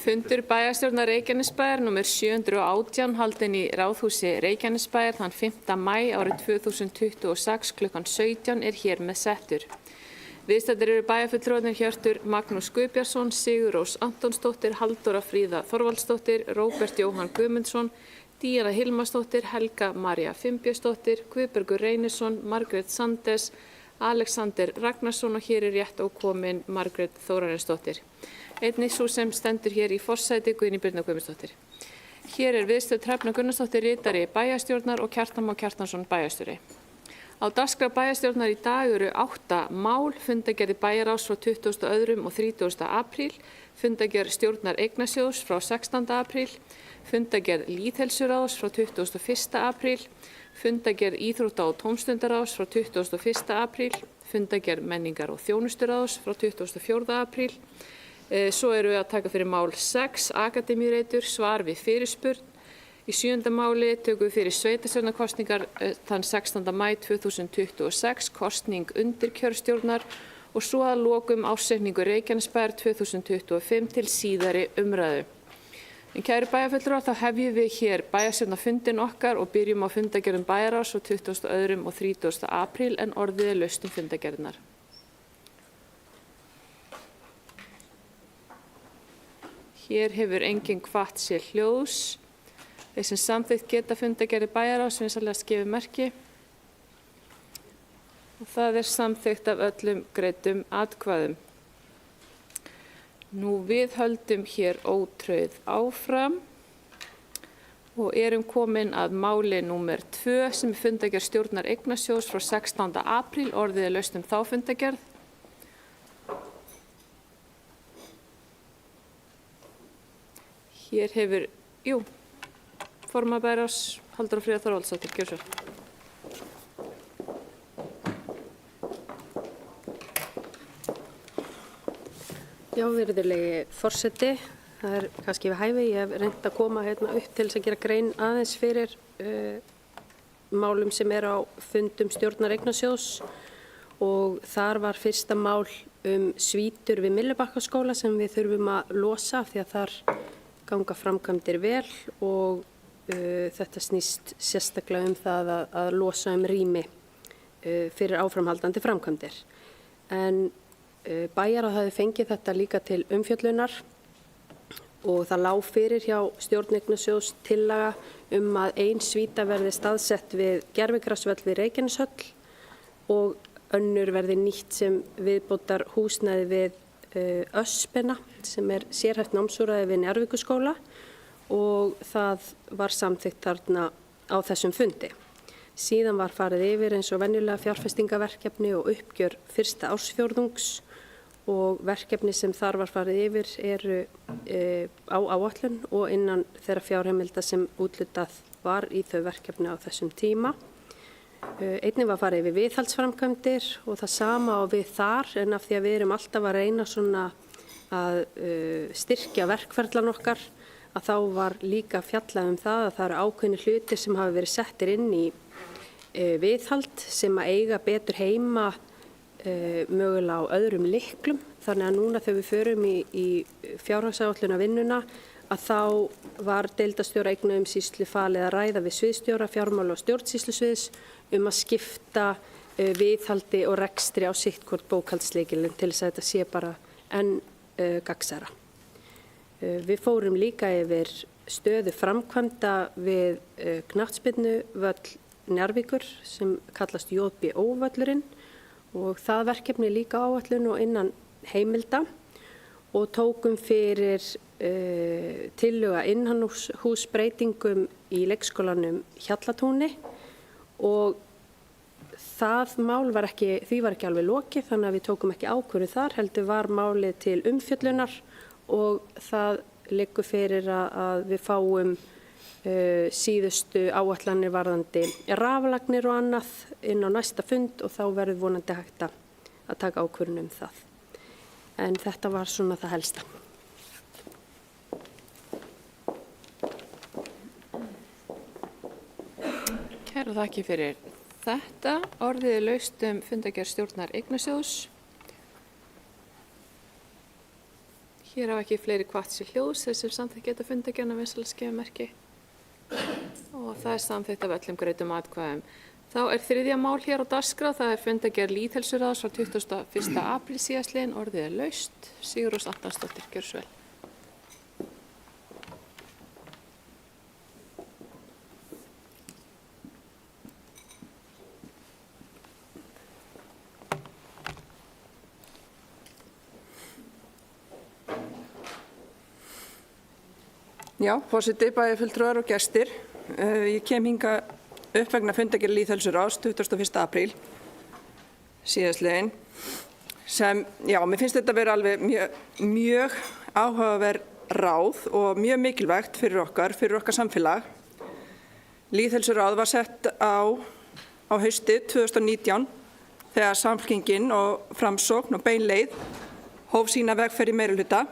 Fundur bæjarstjórnar Reykjanesbæjar nr. 718 haldinn í Ráðhúsi Reykjanesbæjar þann 5. maí árið 2026 klukkan 17 hér með settur. Viðstaddir eru bæjarfulltrúarnir Hjörtur Magnús Guðbjartsson, Sigurrós Antonsdóttir, Halldóra Fríða Þorvaldsdóttir, Róbert Jóhann Guðmundsson, Díana Hilmarsdóttir, Helga María Finnbjörnsdóttir, Guðbergur Reynisson, Margrét Sandes, Alexander Ragnarsson og hér rétt ókomin Margrét Þórarinsdóttir. Einnig sú sem stendur hér í forsæti Guðný Birna Guðmundsdóttir. Hér viðstödd Hrefna Gunnarsdóttir ritari bæjarstjórnar og Kjartan Már Kjartansson bæjarstjóri. Á dagskrá bæjarstjórnar í dag eru 8 mál, fundargerð bæjarráðs frá 22. og 30. apríl, fundargerð stjórnar Eignasjóðs frá 16. apríl, fundargerð Lýðheilsuráðs frá 21. apríl, fundargerð Íþrótta- og tómstundaráðs frá 21. apríl, fundargerð Menningar- og þjónusturáðs frá 24. apríl. Svo eru við að taka fyrir mál 6, akademíureitur, svar við fyrirspurn. Í 7. máli tökum við fyrir sveitarstjórnarkosningar þann 16. maí 2026, kosning undirkjörstjórnar og svo að lokum ársreikningur Reykjanesbæjar 2025 til síðari umræðu. En kæru bæjarfulltrúar, þá hefjum við hér bæjarstjórnarfundinn okkar og byrjum á fundargerðum bæjarráðs frá 22. og 30. apríl en orðið laust fundargerðirnar. Hér hefur enginn hvatt sér hljóðs. Þeir sem samþykkt geta fundargerðir bæjarráðs vinsamlegast gefið merki. Og það samþykkt af öllum greiddum atkvæðum. Nú við höldum hér ótrauð áfram og erum komin að máli númer 2 sem fundargerð stjórnar Eignasjóðs frá 16. apríl, orðið laust þá fundargerð. Hér hefur, formaður bæjarráðs Halldóra Fríða Þorvaldsdóttir, gjörðu svo. Já, virðulegi forseti, það kannski við hæfi. Ég hef reynt að koma hérna upp til þess að gera grein aðeins fyrir málum sem á fundum stjórnar Eignasjóðs og þar var fyrsta mál svítur við Myllubakkaskóla sem við þurfum að losa því að þar ganga framkvæmdir vel og þetta snýst sérstaklega það að losa rými fyrir áframhaldandi framkvæmdir. En bæjarráð hafði fengið þetta líka til umfjöllunar og það lá fyrir hjá stjórn Eignasjóðs tillaga að ein svíta verði staðsett við gervigrasvöll við Reykjaneshöll og önnur verði nýtt sem viðbótar húsnæði við Öspina sem sérhæft námsúrræði við Njarðvíkurskóla og það var samþykkt þarna á þessum fundi. Síðan var farið yfir eins og venjulega fjárfestingaverkefni og uppgjör fyrsta ársfjórðungs og verkefni sem þar var farið yfir eru á áætlun og innan þeirra fjárheimilda sem úthlutað var í þau verkefni á þessum tíma. Einnig var farið yfir viðhaldsframkvæmdir og það sama á við þar en af því að við erum alltaf að reyna svona að styrkja verkferlan okkar að þá var líka fjallað það að það eru ákveðnir hlutir sem hafa verið settir inn í viðhald sem að eiga betur heima mögulega á öðrum lyklum. Þannig að núna þegar við förum í fjárhagsáætlunarvinnuna að þá var deildarstjóra eignaumsýslu falið að ræða við sviðsstjóra fjármála- og stjórnsýslusviðs að skipta viðhaldi og rekstri á sitthvort bókhaldslykilinn til þess að þetta sé bara enn gagnsærra. Við fórum líka yfir stöðu framkvæmda við knattspyrnuvöll Njarðvíkur sem kallast JBO-völlurinn og það verkefni líka áætlun og innan heimilda og tókum fyrir tillögu að innanhúsbreytingum í leikskólanum Hjallatúni og það mál var því var ekki alveg lokið þannig að við tókum ekki ákvörðun þar heldur var málið til umfjöllunar og það liggur fyrir að við fáum síðustu áætlanir varðandi raflagnir og annað inn á næsta fund og þá verður vonandi hægt að taka ákvörðun það. En þetta var svona það helsta. Kærar þakkir fyrir þetta. Orðið laust fundargerð stjórnar Eignasjóðs. Hér hafa ekki fleiri hvatt sér hljóðs sem samþykkt geta fundargerðina vinsælaskefimerki og það er samþykkt af öllum greiddum atkvæðum. Þá er þriðja mál hér á dagskrá, það er fundargerð lýðheilsuráðs frá 21. apríl síðastliðinn, orðið er laust. Sigurrós Antonsdóttir, gjörðu svo vel. Já, forseti, bæjarfulltrúar og gestir. Ég kem hingað upp vegna fundargerð lýðheilsuráðs 21. apríl síðastliðinn sem, já, mér finnst þetta vera alveg mjög áhugaverð ráð og mjög mikilvægt fyrir okkar samfélag. Lýðheilsuráð var sett á hausti 2019 þegar Samfylkingin og Framsókn og Bein leið hóf sína vegferð í meirihluta.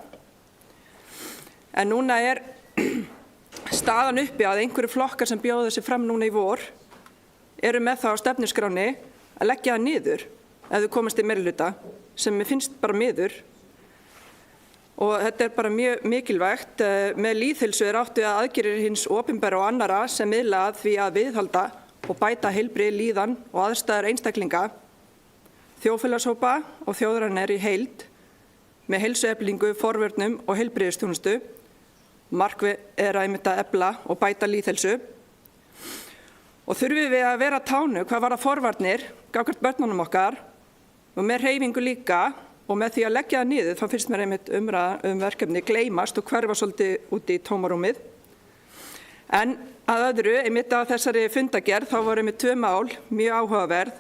En núna er staðan uppi að einhverju flokkar sem bjóða sig fram núna í vor eru með það á stefnuskráni að leggja það niður ef þau komast í meirihluta, sem mér finnst bara miður. Og þetta er bara mjög mikilvægt. Með lýðheilsu er átt við að aðgerðir hins opinbera og annarra sem miðla að því að viðhalda og bæta heilbrigði líðan og aðstæður einstaklinga, þjóðfélagshópa og þjóðarinnar í heild með heilsueflingu, forvörnum og heilbrigðisþjónustu. Markmið er að efla og bæta lýðheilsu. Og þurfum við að vera á tánu hvað varðar forvarnir gagnvart börnunum okkar og með hreyfingu líka, og með því að leggja það niður þá finnst mér umræða verkefni gleymast og hverfa svolítið út í tómarúmið. En að öðru, að þessari fundargerð þá voru 2 mál mjög áhugaverð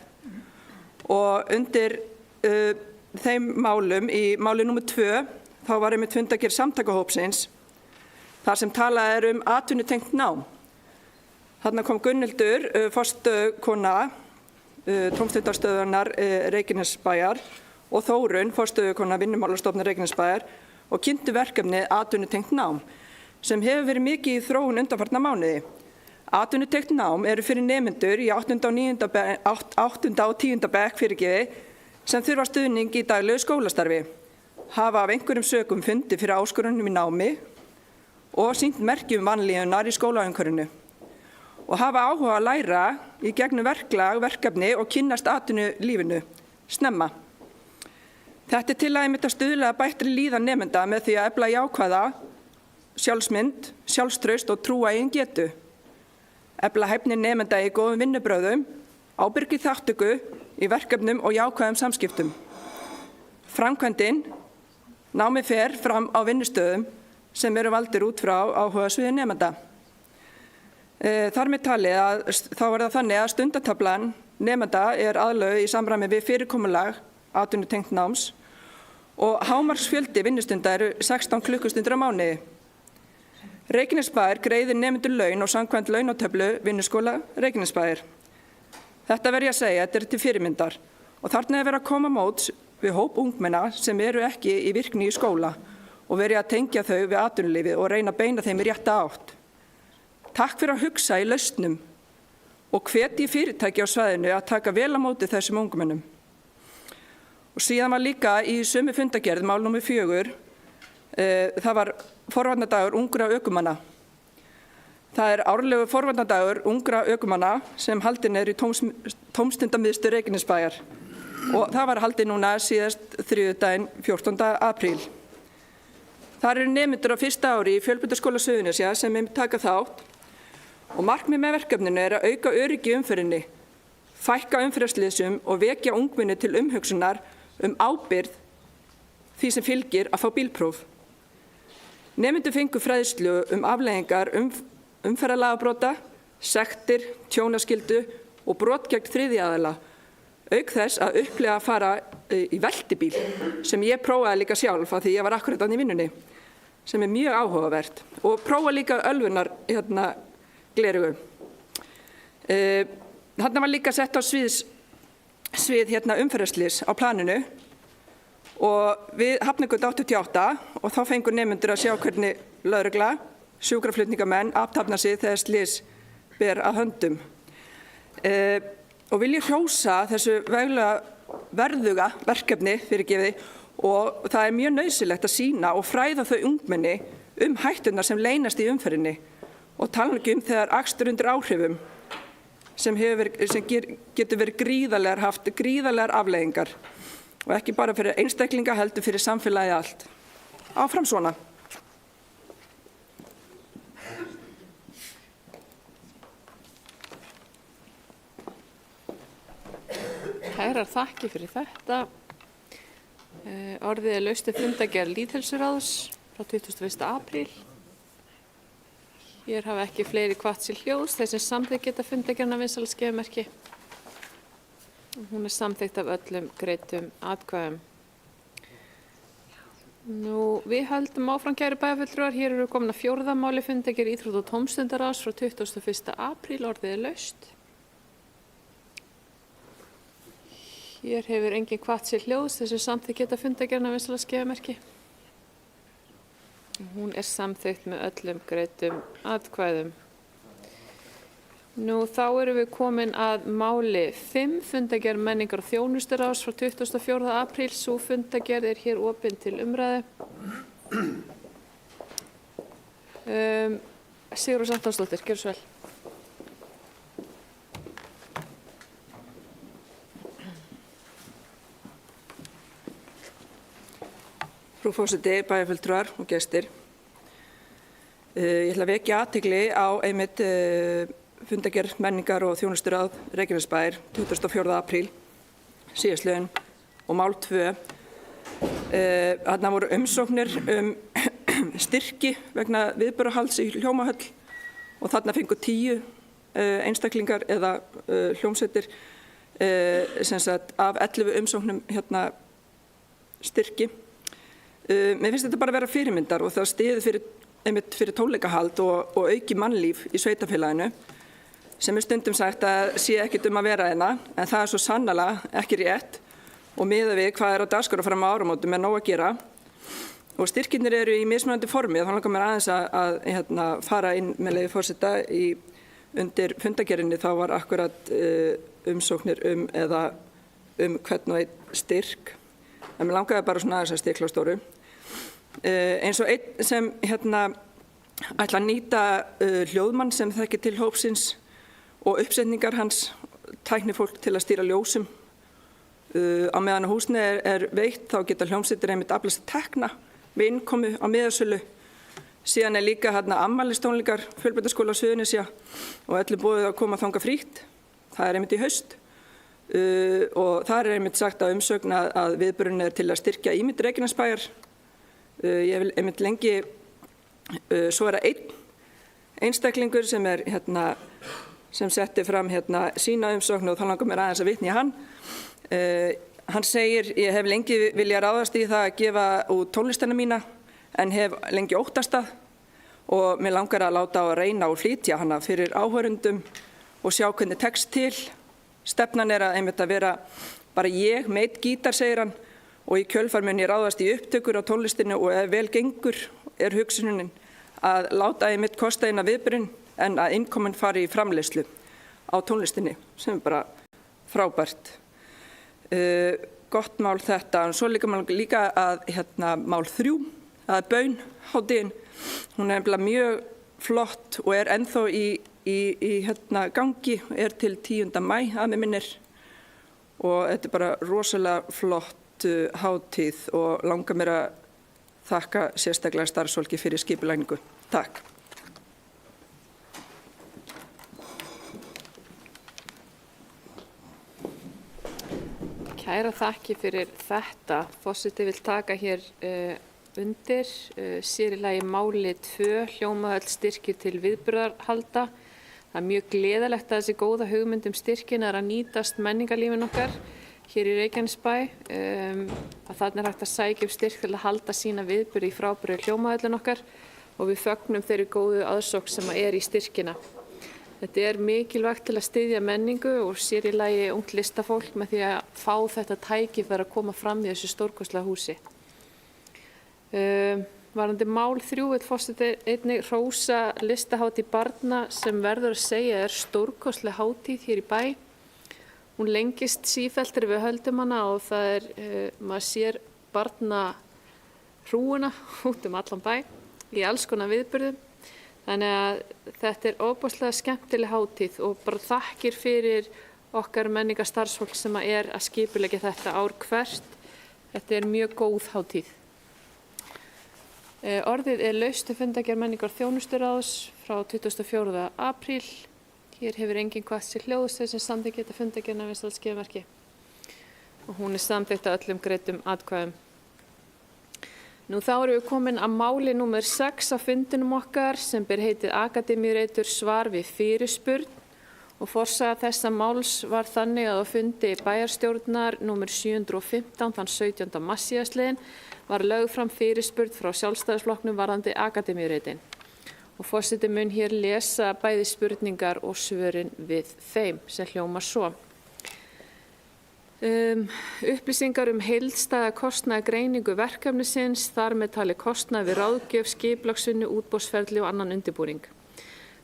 og undir þeim málum, í máli nr. 2, þá var fundargerð samtakahópsins þar sem talað er atvinnutengt nám. Þarna kom Gunnhildur, forstöðukona tómstundastöðvarinnar Reykjanesbæjar og Þórunn, forstöðukona Vinnumálastofnunar Reykjanesbæjar og kynntu verkefnið atvinnutengt nám sem hefur verið mikið í þróun undanfarna mánuði. Atvinnutengt nám eru fyrir nemendur í 8. og 10. bekk sem þurfa stuðning í daglegu skólastarfi, hafa af einhverjum sökum fundið fyrir áskorunum í námi og sýnt merki vanlíðunar í skólaumhverfinu og hafa áhuga að læra í gegnum verklag, verkefni og kynnast atvinnulífinu snemma. Þetta er til að stuðla að bættri líðan nemenda með því að efla jákvæða sjálfsmynd, sjálfstraust og trúa eigin getu. Efla hæfni nemenda í góðum vinnubrögðum, ábyrgi þátttöku í verkefnum og jákvæðum samskiptum. Framkvæmdin námi fer fram á vinnustöðum sem eru valdir út frá áhugasviði nemenda. Þar með talið þá er það þannig að stundataflan nemenda er aðlögð í samræmi við fyrirkomulag atvinnutengt náms og hámarksfjöldi vinnustunda eru 16 klukkustundir á mánuði. Reykjanesbær greiðir nemendur laun og samkvæmt launatöflu Vinnuskóla Reykjanesbæjar. Þetta verð ég að segja, þetta er til fyrirmyndar og þarna er verið að koma móts við hóp ungmenna sem eru ekki í virkni í skóla og verið að tengja þau við atvinnulífið og reyna að beina þeim í rétta átt. Takk fyrir að hugsa í lausnum og hvetji fyrirtæki á svæðinu að taka vel á móti þessum ungmennum. Og síðan var líka í sömu fundargerð, mál nr. 4, það var forvarnadagur ungra ökumanna. Það er árlegur forvarnadagur ungra ökumanna sem haldinn er í tómstundamiðstöð Reykjanesbæjar og það var haldið núna síðast þriðjudaginn 14. apríl. Þar eru nemendur á fyrsta ári í Fjölbrautaskóla Suðurnesja sem taka þátt og markmið með verkefninu er að auka öryggi í umferðinni, fækka umferðarslysum og vekja ungmenni til umhugsunar ábyrgð því sem fylgir að fá bílpróf. Nemendur fengu fræðslu afleiðingar umferðarlagabrota, sektir, tjónaskyldu og brot gegn þriðja aðila, auk þess að upplifa að fara í veltibíl sem ég prófaði líka sjálf af því ég var akkurat í vinnunni, sem er mjög áhugavert og prófa líka ölvunar gleraugu. Þarna var líka sett á svið umferðarslys á planinu og við Hafnargötu 88 og þá fengu nemendur að sjá hvernig lögregla, sjúkraflutningamenn athafna sig þegar slys ber að höndum. Og vil ég hrósa þessu verðuga verkefni og það er mjög nauðsynlegt að sýna og fræða þau ungmenni hætturnar sem leynast í umferðinni og tala ekki þegar akstur undir áhrifum sem getur verið haft gríðarlegar afleiðingar og ekki bara fyrir einstaklinga heldur fyrir samfélagið allt. Áfram svona. Kærar þakki fyrir þetta. Orðið er laust til fundargerð lýðheilsuráðs frá 21. apríl. Hér hafa ekki fleiri hvatt sér hljóðs. Þeir sem samþykkt geta fundargerðina vinsæla skeifumerki. Hún er samþykkt af öllum greiddum atkvæðum. Við höldum áfram, kæru bæjarfulltrúar. Hér eru komin að 4. máli fundargerð íþrótta- og tómstundaráðs frá 21. apríl. Orðið er laust. Hér hefur enginn hvatt sér hljóðs. Þeir sem samþykkt geta fundargerðina vinsæla skeifumerki. Hún er samþykkt með öllum greiddum atkvæðum. Þá erum við komin að máli 5, fundargerð menningar- og þjónusturáðs frá 24. apríl. Sú fundargerð er hér opin til umræðu. Sigurður Santónsdóttir, gjörðu svo vel. Frú forseti, bæjarfulltrúar og gestir. Ég ætla að vekja athygli á einmitt fundargerð menningar- og þjónusturáð Reykjanesbæjar 24. apríl síðastliðinn og mál 2. Þarna voru umsóknir styrki vegna viðburðahalds í Hljómahöll og þarna fengu 10 einstaklingar eða hljómsveitir sem sagt af 11 umsóknum styrki. Mér finnst þetta bara að vera fyrirmyndar og það styður fyrir tónleikahald og auki mannlíf í sveitafélaginu sem er stundum sagt að sé ekkert að vera hérna, en það er svo sannarlega ekki rétt og miðað við hvað er á dagskrá fram á áramótum nóg að gera. Og styrkirnir eru í mismunandi formi, þá langar mér aðeins að fara inn með leyfi forseta undir fundargerðinni. Þá var akkurat umsóknir eða hvern og einn styrk. En mér langaði bara svona aðeins að stikla á stóru. Eins og einn sem ætla að nýta hljóðmann sem þekkir til hópsins og uppsetningar hans, tæknifólk til að stýra ljósum. Á meðan húsni er veitt þá geta hljómsveitir einmitt aflast tekna við innkomu á miðasölu. Síðan er líka afmælistónleikar Fjölbrautaskóla Suðurnesja og öllum boðið að koma þangað frítt. Það er einmitt í haust. Og það er einmitt sagt að umsögn að viðburðurinn er til að styrkja ímynd Reykjanesbæjar. Ég vil einmitt lengi, svo er það einn einstaklingur sem er sem setti fram sína umsögn og þá langar mér aðeins að vitna í hann. Hann segir, ég hef lengi vilja ráðast í það að gefa út tónlistina mína en hef lengi óttast það og mér langar að láta á að reyna og flytja hana fyrir áhorfendum og sjá hvernig tekst til. Stefnan er að einmitt að vera bara ég, meitt gítar, segir hann, og í kjölfar mun ég ráðast í upptökur á tónlistinu og ef vel gengur er hugsunin að láta einmitt kosta inn að viðburðinn en að innkomin fari í framleiðslu á tónlistinni, sem er bara frábært. Gott mál þetta, en svo líka að mál 3, það er bönhátíðin. Hún er nefnilega mjög flott og er ennþá í gangi, er til 10. maí að mig minnir og þetta er bara rosalega flott hátíð og langar mér að þakka sérstaklega starfsfólki fyrir skipulagningu. Takk. Kæra þakki fyrir þetta. Forseti vil taka hér undir sér í lagi máli 2, Hljómahöll styrkir til viðburðarhalda. Það er mjög gleðilegt að þessi góða hugmynd styrkin er að nýtast menningarlífin okkar hér í Reykjanesbæ. Að þarna er hægt að sækja styrk til að halda sína viðburði í frábæru Hljómahöllin okkar og við fögnum þeirri góðu aðsókn sem er í styrkina. Þetta er mikilvægt til að styðja menningu og sér í lagi ungt listafólk með því að fá þetta tækifæri að koma fram í þessu stórkostlega húsi. Varðandi mál 3 vill forseti einnig hrósa listahátíð barna sem verður að segja er stórkostleg hátíð hér í bæ. Hún lengist sífellt þegar við höldum hana og það er, maður sér barna hrúuna út allan bæ í alls konar viðburðum. Þannig að þetta ofboðslega skemmtileg hátíð og bara þakkir fyrir okkar menningarstarfsfólk sem að skipuleggja þetta ár hvert. Þetta mjög góð hátíð. Orðið laust til fundargerð menningar og þjónusturáðs frá 24. apríl. Hér hefur enginn kvatt sér hljóðs sem samþykkt þetta fundargerðina við saltskeiðamerki. Og hún samþykkt að öllum greiddum atkvæðum. Nú þá erum við komin að máli númer 6 á fundinum okkar sem ber heitið Akademíureitur svar við fyrirspurn og forsaga þessa máls var þannig að á fundi bæjarstjórnar númer 715 þann 17. mars síðastliðinn var lögð fram fyrirspurn frá Sjálfstæðisflokknum varðandi Akademíureitin og forseti mun hér lesa bæði spurningar og svörin við þeim sem hljómar svo. Upplýsingar heildstæða kostnaðargreiningu verkefnisins, þar með talið kostnað við ráðgjöf, skipulagsvinnu, útboðsferli og annan undirbúning.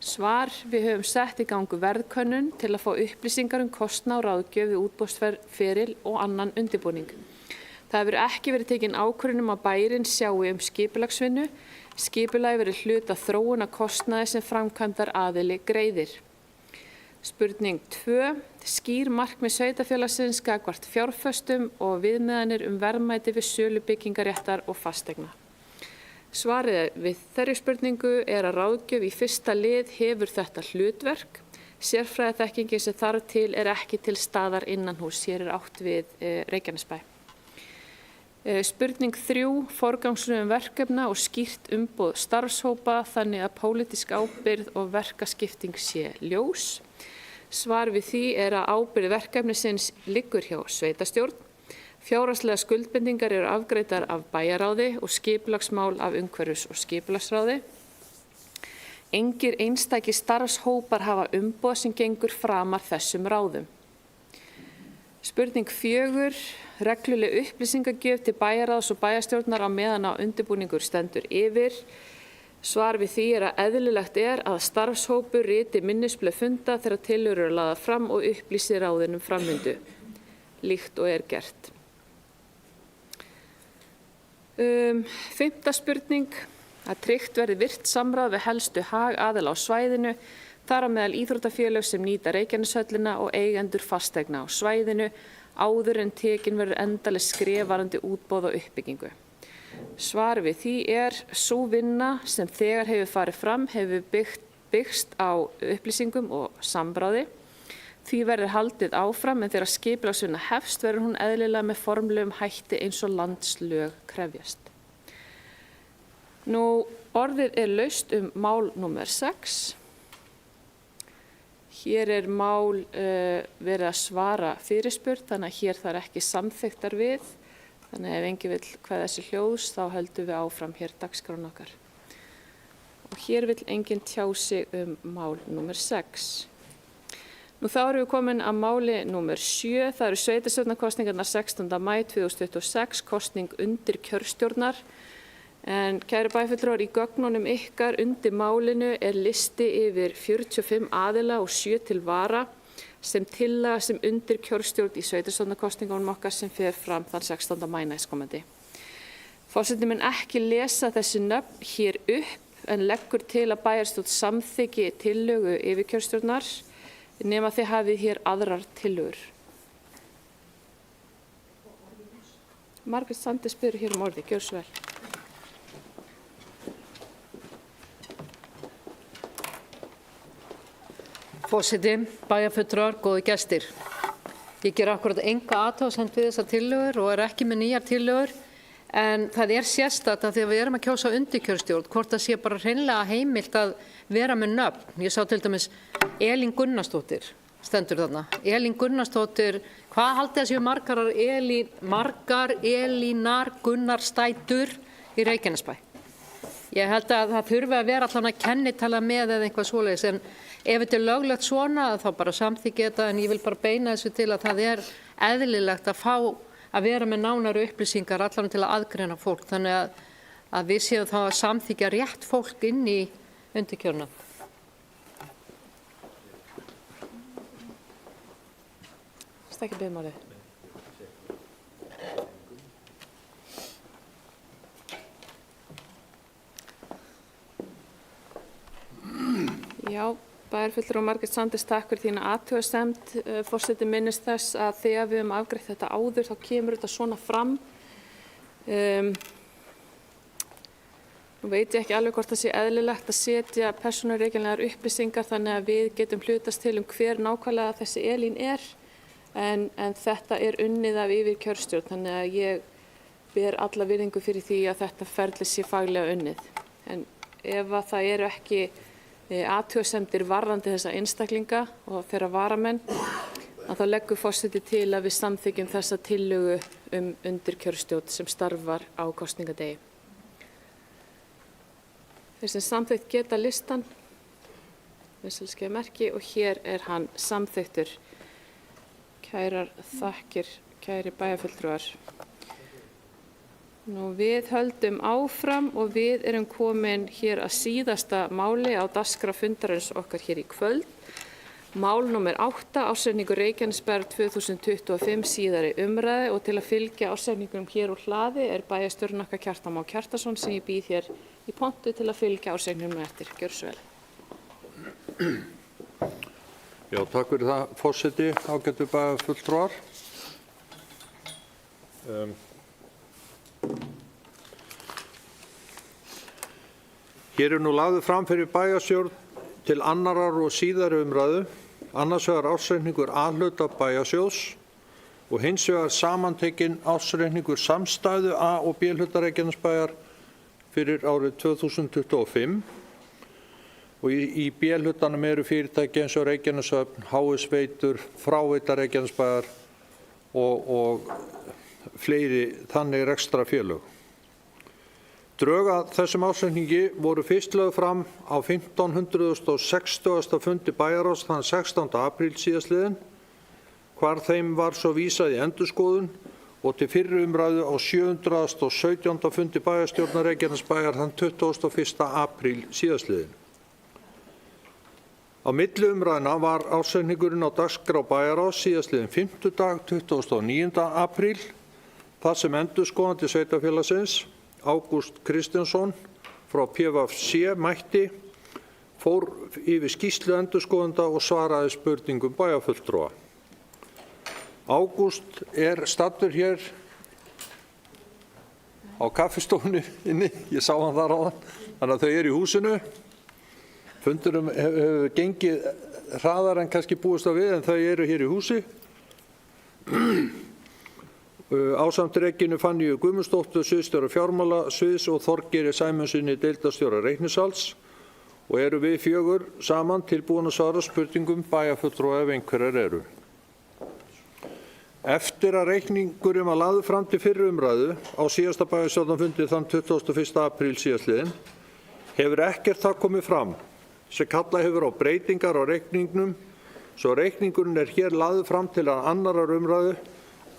Svar: við höfum sett í gang verðkönnun til að fá upplýsingar kostnað og ráðgjöf við útboðsferil og annan undirbúning. Það hefur ekki verið tekin ákvörðun að bærinn sjái skipulagsvinnu. Skipulagið verið hluti af þróunarkostnaði sem framkvæmdar aðili greiðir. Spurning 2. Skýr markmið sveitarfélagsins gagnvart fjárfestum og viðmiðanir verðmæti við sölu byggingaréttar og fasteigna. Svarið við þeirri spurningu að ráðgjöf í fyrsta lið hefur þetta hlutverk. Sérfræðiþekkingi sem þarf til ekki til staðar innanhúss. Hér átt við Reykjanesbæ. Spurning 3. Forgangsröðun verkefna og skýrt umboð starfshópa þannig að pólitísk ábyrgð og verkaskipting sé ljós. Svar við því að ábyrgð verkefnisins liggur hjá sveitarstjórn. Fjárhagslegar skuldbindingar afgreiddar af bæjarráði og skipulagsmál af umhverfis- og skipulagsráði. Engir einstakir starfshópar hafa umboð sem gengur framar þessum ráðum. Spurning 4. Regluleg upplýsingagjöf til bæjarráðs og bæjarstjórnar á meðan á undirbúningur stendur yfir. Svar við því að eðlilegt að starfshópur riti minnisblöð funda þegar tillögur eru lagðar fram og upplýsi ráðinum framvindu, líkt og gert. 5. spurning. Að tryggt verði virkt samráð við helstu hagaðila á svæðinu, þar á meðal íþróttafélög sem nýta Reykjaneshöllina og eigendur fasteigna á svæðinu, áður en tekin verður endaleg skref varðandi útboð og uppbyggingu. Svar við því sú vinna sem þegar hefur farið fram hefur byggst á upplýsingum og samráði. Því verður haldið áfram en þegar skipulagsvinna hefst verður hún eðlilega með formlegum hætti eins og landslög krefjast. Nú, orðið laust mál númer 6. Hér mál verið að svara fyrirspurn, þannig að hér þarf ekki samþykktar við. Þannig ef enginn vill kveða þessi hljóðs, þá höldum við áfram hér dagskrán okkar. Og hér vill enginn tjá sig mál númer 6. Nú þá erum við komin að máli númer 7. Það eru sveitarstjórnarkosningarnar 16. maí 2026, kosning undir kjörstjórnar. En kæru bæjarfulltrúar, í gögnunum ykkar undir málinu listi yfir 45 aðila og 7 til vara sem tillaga sem undir kjörstjórn í sveitarstjórnarkosningunum okkar sem fer fram þann 16. maí næstkomandi. Forseti mun ekki lesa þessi nöfn hér upp en leggur til að bæjarstjórn samþykki tillögu yfirkjörstjórnar nema þið hafið hér aðrar tillögur. Margrét Sandi spyr hér orði, gjör svo vel. Forseti, bæjarfulltrúar, góðir gestir. Ég ger akkurat enga athugasemd við þessar tillögur og ekki með nýjar tillögur, en það sérstakt að þegar við erum að kjósa undirkjörstjórn, hvort það sé bara hreinlega heimilt að vera með nöfn. Ég sá til dæmis Elín Gunnarsdóttir stendur þarna. Elín Gunnarsdóttir, hvað haldið að séu margar Elínar Gunnarsdætur í Reykjanesbæ? Ég held að það þurfi að vera allan að kennitala með eða eitthvað svoleiðis, en ef þetta löglegt svona þá bara samþykki þetta, en ég vil bara beina þessu til að það eðlilegt að fá að vera með nánari upplýsingar allan til að aðgreina fólk, þannig að við séum þá að samþykja rétt fólk inn í undirkjörna. Stakki byrðmálið. Bæjarfulltrúi Margrét Sanders, takk fyrir þína athugasemd. Forseti minnist þess að þegar við höfum afgreitt þetta áður þá kemur þetta svona fram. Nú veit ég ekki alveg hvort það sé eðlilegt að setja persónureikinlegar upplýsingar þannig að við getum hlutast til hver nákvæmlega þessi Elín er, en þetta unnið af yfirkjörstjórn, þannig að ég ber alla virðingu fyrir því að þetta ferli sé faglega unnið. En ef að það eru ekki athugasemdir varðandi þessa einstaklinga og þeirra varamenn, að þá leggur forseti til að við samþykjum þessa tillögu undirkjörstjórn sem starfar á kosningadegi. Þeir sem samþykkt geta listan, vinsalskeiða merki, og hér hann samþykktur. Kærar þakkir, kæri bæjarfulltrúar. Nú, við höldum áfram og við erum komin hér að síðasta máli á dagskrá fundarins okkar hér í kvöld. Mál númer 8, ársreikningur Reykjanesbæjar 2025, síðari umræðu, og til að fylgja ársreikningunum hér úr hlaði bæjarstjórinn okkar Kjartan Má Kjartansson sem ég býð hér í pontu til að fylgja ársreikningunum eftir. Gjörðu svo vel. Já, takk fyrir það, forseti, ágætu bæjarfulltrúar. Hér nú lagður fram fyrir bæjarstjórn til annarar og síðari umræðu, annars vegar ársreikningur A-hluta bæjarsjóðs og hins vegar samantekinn ársreikningur samstæðu A- og B-hluta Reykjanesbæjar fyrir árið 2025. Og í B-hlutanum eru fyrirtæki eins og Reykjaneshöfn, HS Veitur, Fráveita Reykjanesbæjar og fleiri þannig rekstrarfélög. Drög að þessum ársreikningi voru fyrst lögð fram á 1560. fundi bæjarráðs þann 16. apríl síðastliðinn, hvar þeim var svo vísað í endurskoðun og til fyrri umræðu á 717. fundi bæjarstjórnar Reykjanesbæjar þann 21. apríl síðastliðinn. Á milli umræðna var ársreikningurinn á dagskrá bæjarráðs síðastliðinn fimmtudag 29. apríl, þar sem endurskoðandi sveitarfélagsins Ágúst Kristjánsson frá PVC mætti, fór yfir skýrslu endurskoðanda og svaraði spurningum bæjarfulltrúa. Ágúst staddur hér á kaffistofunni inni, ég sá hann þar áðan, þannig að þau eru í húsinu. Fundurum hefur gengið hraðar en kannski búist á við, en þau eru hér í húsi. Ásamt Regínu Fanníu Guðmundsdóttur, sviðsstjóra fjármálasviðs, og Þorgeiri Sæmundsyni, deildarstjóra reikningshalds, og eru við fjögur saman tilbúin að svara spurningum bæjarfulltrúa ef einhverjar eru. Eftir að reikningurinn var lagður fram til fyrri umræðu á síðasta bæjarstjórnarfundi þann 21. apríl síðastliðinn hefur ekkert það komið fram sem kallað hefur á breytingar á reikningnum, svo reikningurinn hér lagður fram til annarar umræðu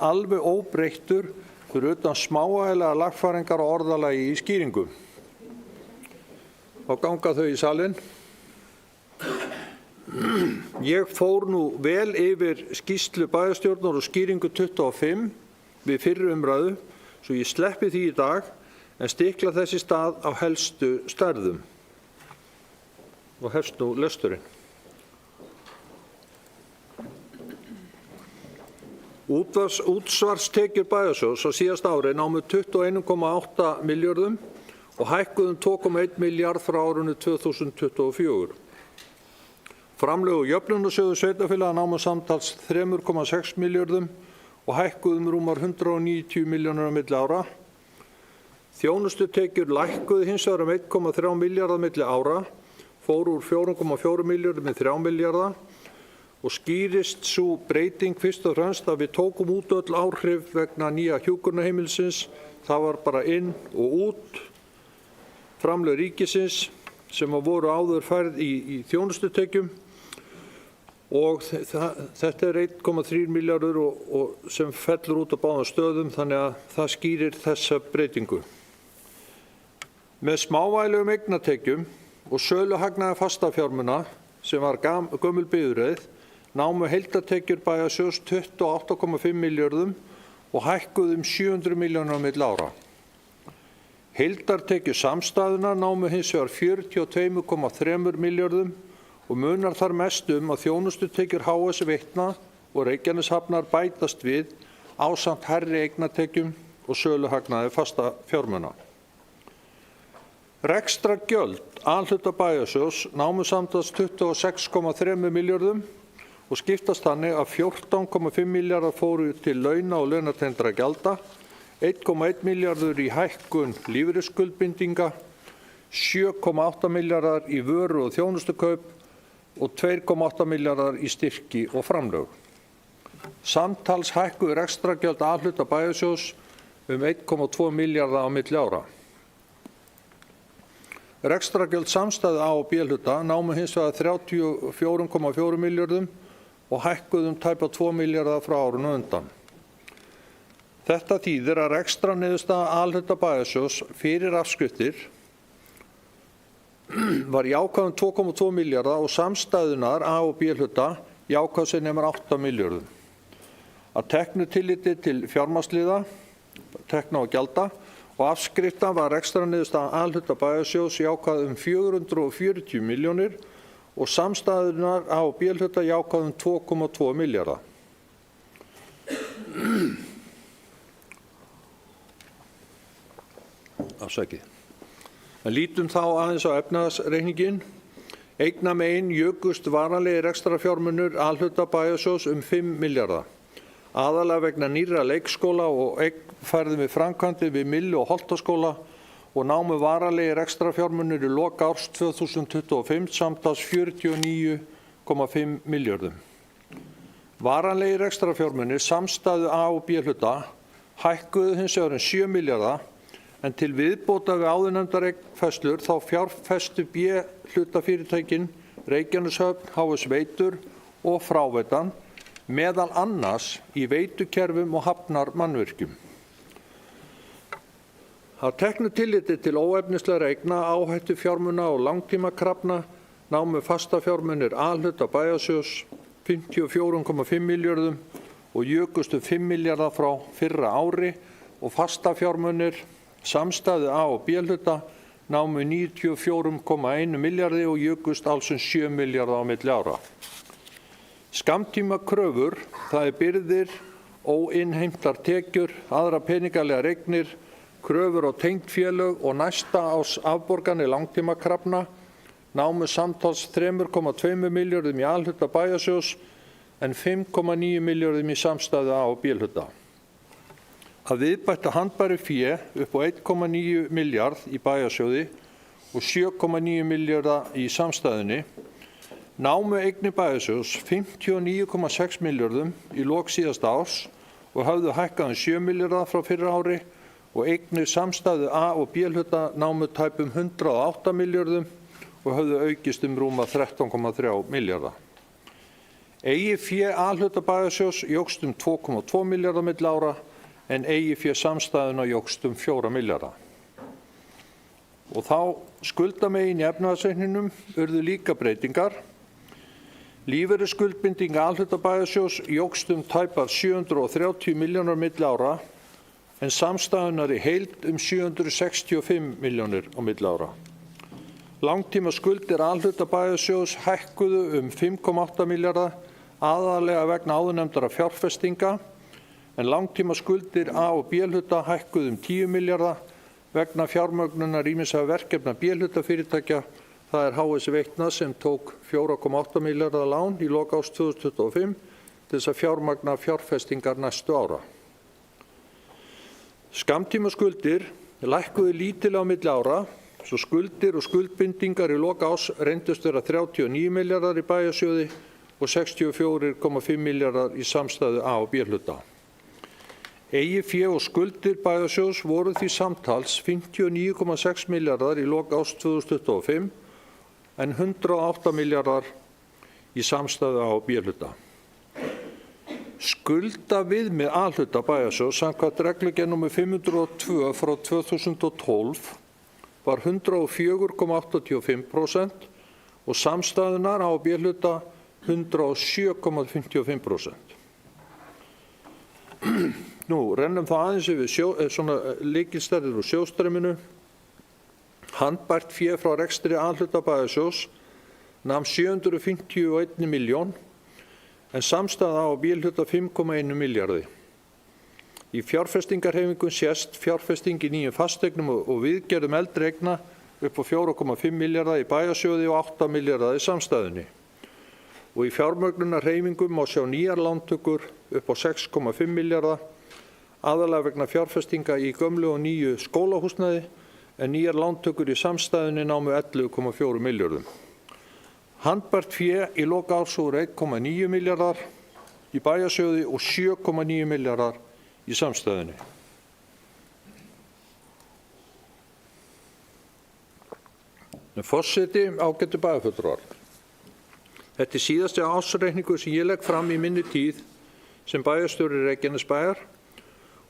alveg óbreyttur fyrir utan smávægilegar lagfæringar og orðalagi í skýringum. Þá ganga þau í salinn. Ég fór nú vel yfir skýrslu bæjarstjórnar og skýringu 25 við fyrri umræðu, svo ég sleppi því í dag en stikla þess í stað á helstu stærðum. Og hefst nú lesturinn. Útsvarstekjur bæjarsjóðs á síðasta ári námu 21,8 milljörðum og hækkuðum 2,1 milljarð frá árinu 2024. Framlög úr jöfnunarsjóði sveitarfélaga námu samtals 3,6 milljörðum og hækkuðum rúmar 190 milljónir á milli ára. Þjónustutekjur lækkuðu hins vegar 1,3 milljarða milli ára, fóru úr 4,4 milljörðum í 3 milljarða, og skýrist sú breyting fyrst og fremst að við tókum út öll áhrif vegna nýja hjúkrunarheimilisins. Það var bara inn og út framlög ríkisins sem voru áður færð í þjónustutekjum, og þetta 1,3 milljarður og sem fellur út á báðum stöðum, þannig að það skýrir þessa breytingu. Með smávægilegum eignatekjum og söluhagnaði fastafjármuna sem var gömul bifreið námu heildartekjur bæjarsjóðs 28,5 milljörðum og hækkuðu 700 milljónir á milli ára. Heildartekjur samstæðunnar námu hins vegar 42,3 milljörðum og munar þar mest að þjónustutekjur HS Veitna og Reykjaneshafnar bætast við ásamt hærri eignatekjum og söluhagnaði fasta fjármuna. Rekstrargjöld A-hluta bæjarsjóðs námu samtals 26,3 milljörðum og skiptast þannig að 14,5 milljarðar fóru til launa og launatengdra gjalda, 1,1 milljarður í hækkun lífeyrisskuldbindinga, 7,8 milljarðar í vöru og þjónustukaup og 2,8 milljarðar í styrki og framlög. Samtals hækkuðu rekstrargjöld A-hluta bæjarsjóðs 1,2 milljarða á milli ára. Rekstrargjöld samstæðu A- og B-hluta námu hins vegar 34,4 milljörðum og hækkuðu tæpa 2 milljarða frá árinu undan. Þetta þýðir að rekstrarniðurstaða A-hluta bæjarsjóðs fyrir afskriftir var jákvæð 2,2 milljarða og samstæðunar A- og B-hluta jákvæð sem nemur 8 milljörðum. Að teknu tilliti til fjármagnsliða, tekna og gjalda og afskrifta var rekstrarniðurstaða A-hluta bæjarsjóðs jákvæð 440 milljónir og samstæðunar A- og B-hluta jákvæð 2,2 milljarða. Afsakið. En lítum þá aðeins á efnahagsreikninginn. Eignamegin jukust varanlegir rekstrarfjármunir A-hluta bæjarsjóðs 5 milljarða. Aðalega vegna nýrra leikskóla og eignfærðum við framkvæmdir við Millu og Holtaskóla og námu varanlegir rekstrarfjármunir í lok árs 2025 samtals 49,5 milljörðum. Varanlegir rekstrarfjármunir samstæðu A- og B-hluta hækkuðu hins vegar 7 milljarða en til viðbótar við áðurnefndar eignfærslur þá fjárfestu B-hlutafyrirtækin Reykjaneshöfn, HS Veitur og Fráveitan meðal annars í veitukerfum og hafnarmannvirkjum. Að teknu tilliti til óefnislegra eigna, áhættu fjármuna og langtímakrafna námu fastafjármunir A-hluta bæjarsjóðs 54,5 milljörðum og jukust 5 milljarða frá fyrra ári og fastafjármunir samstæðu A- og B-hluta námu 94,1 milljarði og jukust alls 7 milljarða á milli ára. Skammtíma kröfur, það byrðir, óinnheimtar tekjur, aðra peningalegar eignir, kröfur á tengd félög og næsta árs afborganir langtímakrafna námu samtals 3,2 milljörðum í A-hluta bæjarsjóðs en 5,9 milljörðum í samstæðu A- og B-hluta. Að viðbættu handbæru fé upp á 1,9 milljarð í bæjarsjóði og 7,9 milljarða í samstæðunni námu eignir bæjarsjóðs 59,6 milljörðum í lok síðasta árs og höfðu hækkað 7 milljarða frá fyrra ári og eignir samstæðu A- og B-hluta námu tæpum 108 milljörðum og höfðu aukist rúma 13,3 milljarða. Eigið fé A-hluta bæjarsjóðs jókst 2,2 milljarða milli ára en eigið fé samstæðuna jókst 4 milljarða. Og þá skuldamegin í efnahagsreikningnum urðu líka breytingar. Lífeyrisskuldbinding A-hluta bæjarsjóðs jókst tæpar 730 milljónir milli ára en samstæðunar í heild 765 milljónir á milli ára. Langtíma skuldir A-hluta bæjarsjóðs hækkuðu 5,8 milljarða aðalega vegna áðurnefndra fjárfestinga en langtíma skuldir A- og B-hluta hækkuðu 10 milljarða vegna fjármögnunar ýmissa verkefna B-hluta fyrirtækja. Það HS Veitna sem tók 4,8 milljarða lán í lok árs 2025 til þess að fjármagna fjárfestingar næstu ára. Skammtíma skuldir lækkuðu lítillega á milli ára, svo skuldir og skuldbindingar í lok árs reyndust vera 39 milljarðar í bæjarsjóði og 64,5 milljarðar í samstæðu A- og B-hluta. Eigið fé og skuldir bæjarsjóðs voru því samtals 59,6 milljarðar í lok árs 2025 en 108 milljarðar í samstæðu A- og B-hluta. Skuldaviðmið A-hluta bæjarsjóðs samkvæmt reglugerð nr. 502 frá 2012 var 104,85% og samstæðunar A- og B-hluta 107,55%. Nú, rennum þá aðeins yfir svona lykilstærðir úr sjóðstreyminu. Handbært fé frá rekstri A-hluta bæjarsjóðs nam 751 milljón en samstæða á B-hluta 5,1 milljarði. Í fjárfestingarhreyfingum sést fjárfesting í nýjum fasteignum og viðgerðum eldri eigna upp á 4,5 milljarða í bæjarsjóði og 8 milljarða í samstæðunni. Og í fjármögnunarhreyfingum má sjá nýjar lántökur upp á 6,5 milljarða, aðalega vegna fjárfestinga í gömlu og nýju skólahúsnæði, en nýjar lántökur í samstæðunni námu 11,4 milljörðum. Handbært fé í lok árs voru 1,9 milljarðar í bæjarsjóði og 7,9 milljarðar í samstæðunni. Forseti, ágætu bæjarfulltrúar. Þetta er síðasti ársreikningur sem ég legg fram í minni tíð sem bæjarstjóri Reykjanesbæjar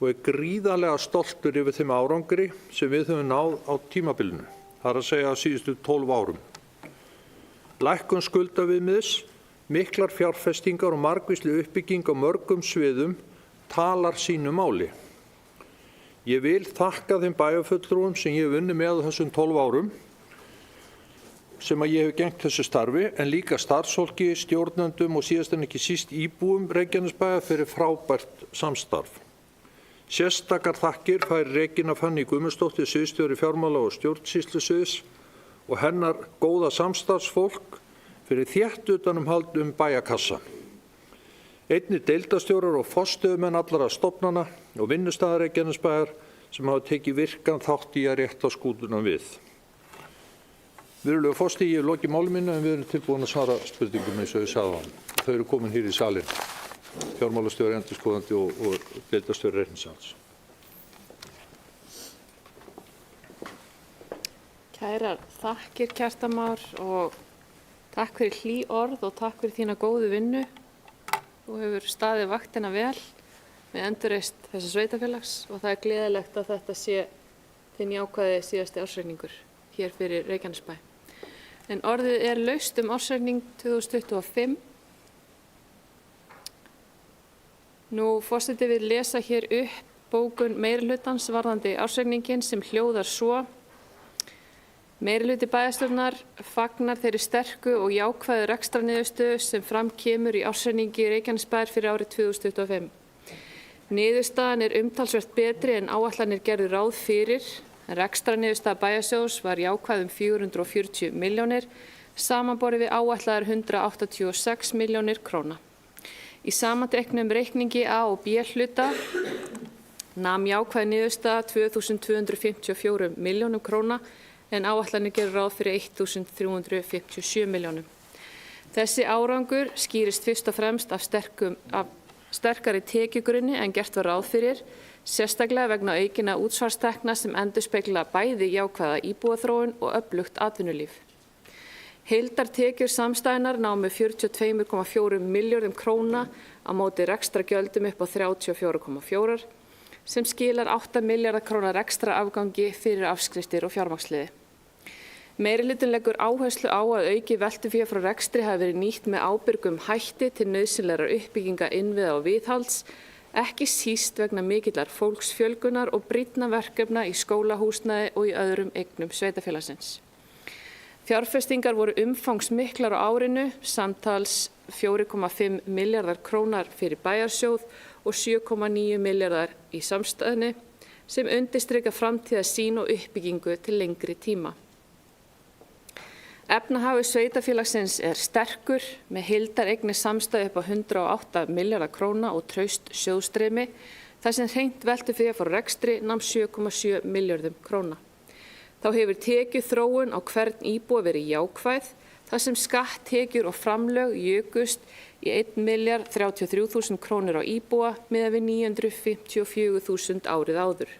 og er gríðarlega stoltur yfir þeim árangri sem við höfum náð á tímabilinu, þar að segja síðustu 12 árum. Lækkun skuldaviðmiðs, miklar fjárfestingar og margvísleg uppbygging á mörgum sviðum talar sínu máli. Ég vil þakka þeim bæjarfulltrúum sem ég hef unnið með á þessum 12 árum sem að ég hef gegnt þessu starfi, en líka starfsfólki, stjórnendum og síðast en ekki síst íbúum Reykjanesbæjar fyrir frábært samstarf. Sérstakar þakkir fær Regína Fanný Guðmundsdóttir, sviðsstjóri fjármála og stjórnsýslusviðs og hennar góða samstarfsfólk fyrir þétt utanumhald bæjarkassan. Einnig deildarstjórar og forstöðumenn allra stofnana og vinnustaðar Reykjanesbæjar sem hafa tekið virkan þátt í að rétta skútuna við. Virðulegur forseti, ég hef lokið máli mínu en við erum tilbúin að svara spurningum eins og ég sagði áðan. Þau eru komin hér í salinn, fjármálastjóri, endurskoðandi og deildarstjóri reikningshalds. Kærar þakkir, Kjartan Már, og takk fyrir hlý orð og takk fyrir þína góðu vinnu. Þú hefur staðið vaktina vel með endurreist þessa sveitarfélags og það er gleðilegt að þetta sé þinn jákvæði síðasti ársreikningur hér fyrir Reykjanesbæ. En orðið er laust ársreikning 2025. Nú forseti vil lesa hér upp bókun meirihlutans varðandi ársreikningin sem hljóðar svo: Meirihluti bæjarstjórnar fagnar þeirri sterku og jákvæðu rekstrarniðurstöðu sem fram kemur í ársreikningi Reykjanesbæjar fyrir árið 2025. Niðurstaðan er umtalsvert betri en áætlanir gerðu ráð fyrir. Rekstrarniðurstaða bæjarsjóðs var jákvæð 440 milljónir, samanborið við áætlaðar 186 milljónir króna. Í samandreiknum reikningi A og B hluta nam jákvæð niðurstaða 2254 milljónum króna en áætlanir gerðu ráð fyrir 1357 milljónum. Þessi árangur skýrist fyrst og fremst af sterkari tekjugrunni en gert var ráð fyrir, sérstaklega vegna aukinna útsvarstekna sem endurspegla bæði jákvæða íbúaþróun og öflugt atvinnulíf. Heildartekjur samstæðunnar námu 42,4 milljörðum króna á móti rekstrargjöldum upp á 34,4 sem skilar 8 milljarða króna rekstrarafgangi fyrir afskriftir og fjármagnsliði. Meirihlutinn leggur áherslu á að auki veltufé frá rekstri hafi verið nýtt með ábyrgum hætti til nauðsynlegrar uppbygginga innviða og viðhalds, ekki síst vegna mikillar fólksfjölgunar og brýnna verkefna í skólahúsnæði og í öðrum eignum sveitarfélagsins. Fjárfestingar voru umfangsmiklar á árinu, samtals 4,5 milljarðar krónar fyrir bæjarsjóð og 7,9 milljarðar í samstæðunni sem undirstrika framtíðarsýn og uppbyggingu til lengri tíma. Efnahagur sveitarfélagsins er sterkur með heildareignir samstæðu upp á 108 milljarðar króna og traust sjóðstreymi, þar sem hreint veltufé frá rekstri nam 7,7 milljörðum króna. Þá hefur tekjuþróun á hvern íbúa verið jákvæð, þar sem skatttekjur og framlög jukust í 1.033.000 krónur á íbúa miðað við 954.000 árið áður.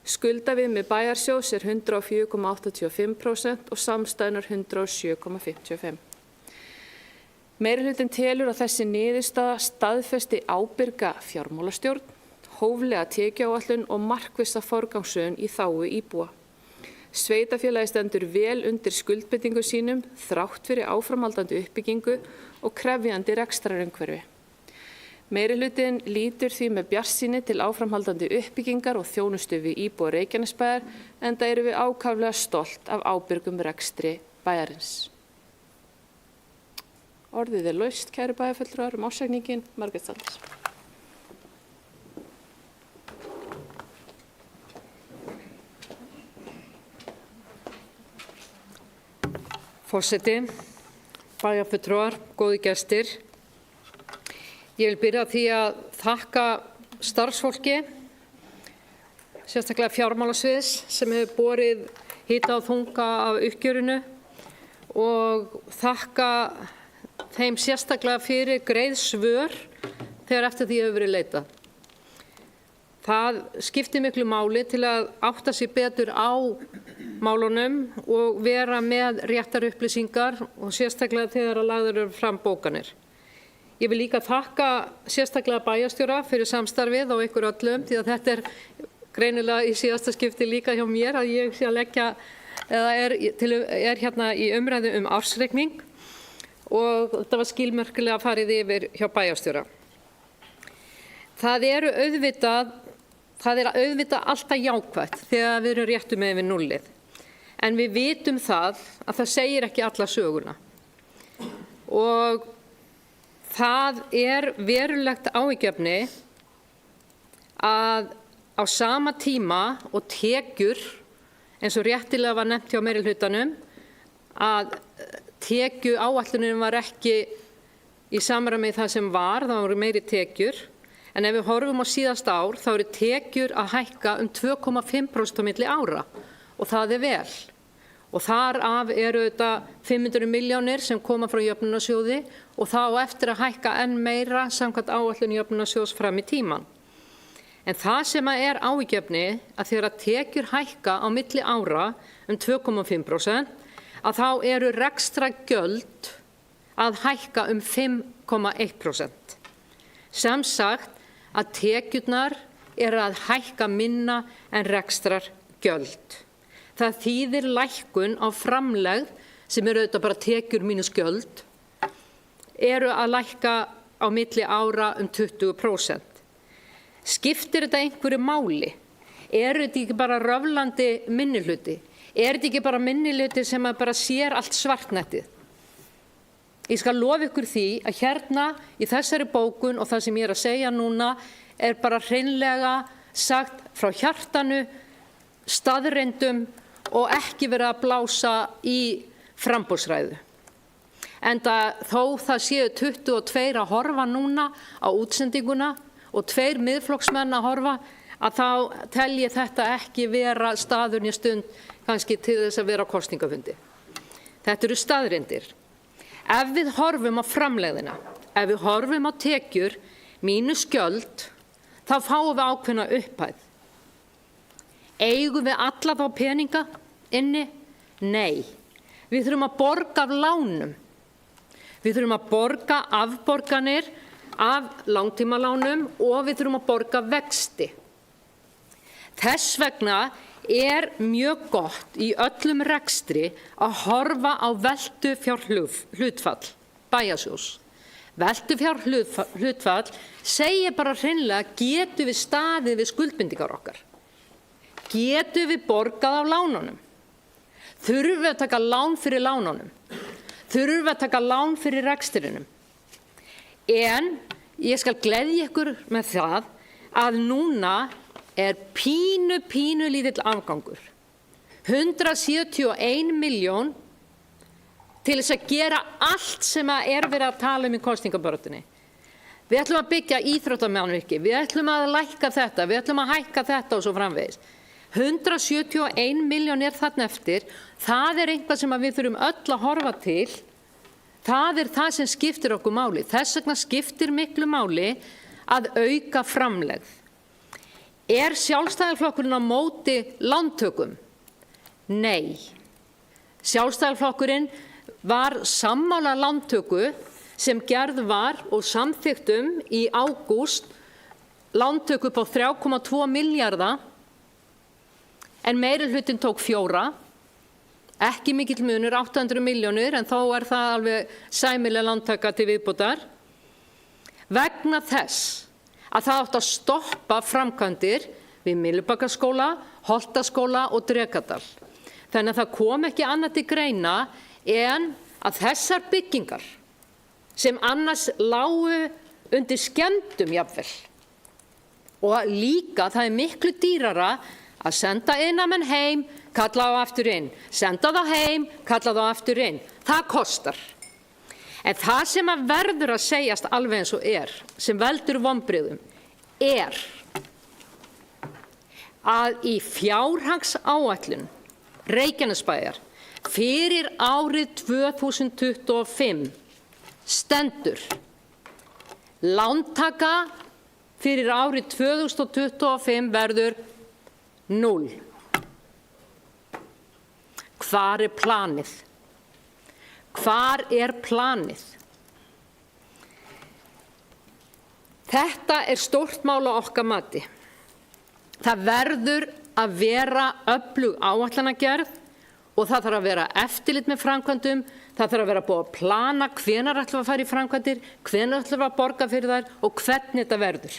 Skuldaviðmið bæjarsjóðs er 104,85% og samstæðunnar 107,55%. Meirihlutinn telur að þessi niðurstaða staðfesti ábyrga fjármálastjórn, hóflega tekjuáætlun og markvissa forgangsröðun í þágu íbúa. Sveitarfélagið stendur vel undir skuldbindingum sínum þrátt fyrir áframhaldandi uppbyggingu og krefjandi rekstrarumhverfi. Meirihlutinn lítur því með bjartsýni til áframhaldandi uppbyggingar og þjónustu við íbúa Reykjanesbæjar, enda erum við ákaflega stolt af ábyrgum rekstri bæjarins. Orðið laust, kæru bæjarfulltrúar, ársreikninginn. Margrét Sanders. Forseti, bæjarfulltrúar, góði gestir. Ég vil byrja á því að þakka starfsfólki, sérstaklega fjármálasviðs, sem hefur borið hita og þunga af uppgjörinu og þakka þeim sérstaklega fyrir greið svör þegar eftir því hefur verið leitað. Það skiptir miklu máli til að átta sig betur á málunum og vera með réttar upplýsingar og sérstaklega þegar að lagðar eru fram bókanir. Ég vil líka þakka sérstaklega bæjarstjóra fyrir samstarfið og ykkur öllum, því að þetta er greinilega í síðasta skipti líka hjá mér að ég sé að leggja, eða er hérna í umræðu ársreikning og þetta var skilmerkilega farið yfir hjá bæjarstjóra. Það er auðvitað alltaf jákvætt þegar við erum réttu með við núllið. En við vitum það að það segir ekki alla söguna. Og það er verulegt áhyggjuefni að á sama tíma og tekjur, eins og réttilega var nefnt hjá meirihlutanum, að tekjuáætlunin var ekki í samræmi það sem var, það voru meiri tekjur. En ef við horfum á síðasta ár, þá eru tekjur að hækka 2,5% á milli ára og það er vel. Og þar af eru þetta 500 milljónir sem koma frá jöfnunarsjóði og þá eftir að hækka enn meira samkvæmt áætlun jöfnunarsjóðs fram í tíman. En það sem er áhyggjuefni að þegar tekjur hækka á milli ára 2,5% að þá eru rekstrargjöld að hækka 5,1%. Sem sagt að tekjurnar eru að hækka minna en rekstrargjöld. Það þýðir lækkun á framlegð, sem eru auðvitað bara tekjur mínus gjöld, eru að lækka á milli ára 20%. Skiptir þetta einhverju máli? Er þetta ekki bara röflandi minnihluti? Er þetta ekki bara minnihluti sem að bara sér allt svartnættið? Ég skal lofa ykkur því að hérna í þessari bókun og það sem ég er að segja núna er bara hreinlega sagt frá hjartanu, staðreyndum og ekki verið að blása í framboðsræðu. Enda þó það séu 22 að horfa núna á útsendinguna og 2 miðflokksmenn að horfa, að þá tel ég þetta ekki vera staðurinn í stund kannski til þess að vera á kosningafundi. Þetta eru staðreyndir. Ef við horfum á framlegðina, ef við horfum á tekjur mínus gjöld, þá fáum við ákveðna upphæð. Eigum við alla þá peninga inni? Nei. Við þurfum að borga af lánum. Við þurfum að borga afborganir af langtímalánum og við þurfum að borga vexti. Þess vegna er mjög gott í öllum rekstri að horfa á veltufjárhlutfall bæjarsjóðs. Veltufjárhlutfall segir bara hreinlega, getum við staðið við skuldbindingar okkar? Getum við borgað af lánunum? Þurfum við að taka lán fyrir lánunum? Þurfum við að taka lán fyrir rekstrinum? En ég skal gleðja ykkur með það að núna er pínu lítill afgangur. 171 milljón til þess að gera allt sem er verið að tala í kosningabaráttunni. Við ætlum að byggja íþróttamannvirki, við ætlum að lækka þetta, við ætlum að hækka þetta og svo framvegis. 171 milljón er þarna eftir, það er eitthvað sem við þurfum öll að horfa til. Það er það sem skiptir okkur máli. Þess vegna skiptir miklu máli að auka framlegð. Er Sjálfstæðisflokkurinn á móti lántökum? Nei. Sjálfstæðisflokkurinn var sammála lántöku sem gerð var og samþykktum í ágúst lántöku upp á 3,2 milljarða en meirihlutinn tók 4. Ekki mikill munur, 800 milljónir, en þó er það alveg sæmileg lántaka til viðbótar. Vegna þess að það átti að stoppa framkvæmdir við Myllubakkaskóla, Holtaskóla og Drekadal. Þannig að það kom ekki annað til greina en að þessar byggingar sem annars lágu undir skemmdum jafnvel. Og líka það miklu dýrara að senda iðnamenn heim, kalla þá aftur inn. Senda þá heim, kalla þá aftur inn. Það kostar. En það sem að verður að segjast alveg eins og sem veldur vonbrigðum, að í fjárhagsáætlun Reykjanesbæjar fyrir árið 2025 stendur lántaka fyrir árið 2025 verður 0. Hvar planið? Hvar planið? Þetta stórt mál á okkar mati. Það verður að vera öflug áætlanagerð og það þarf að vera eftirlit með framkvæmdum, það þarf að vera búið að plana hvenær ætlum við að fara í framkvæmdir, hvenær ætlum við að borga fyrir þær og hvernig þetta verður.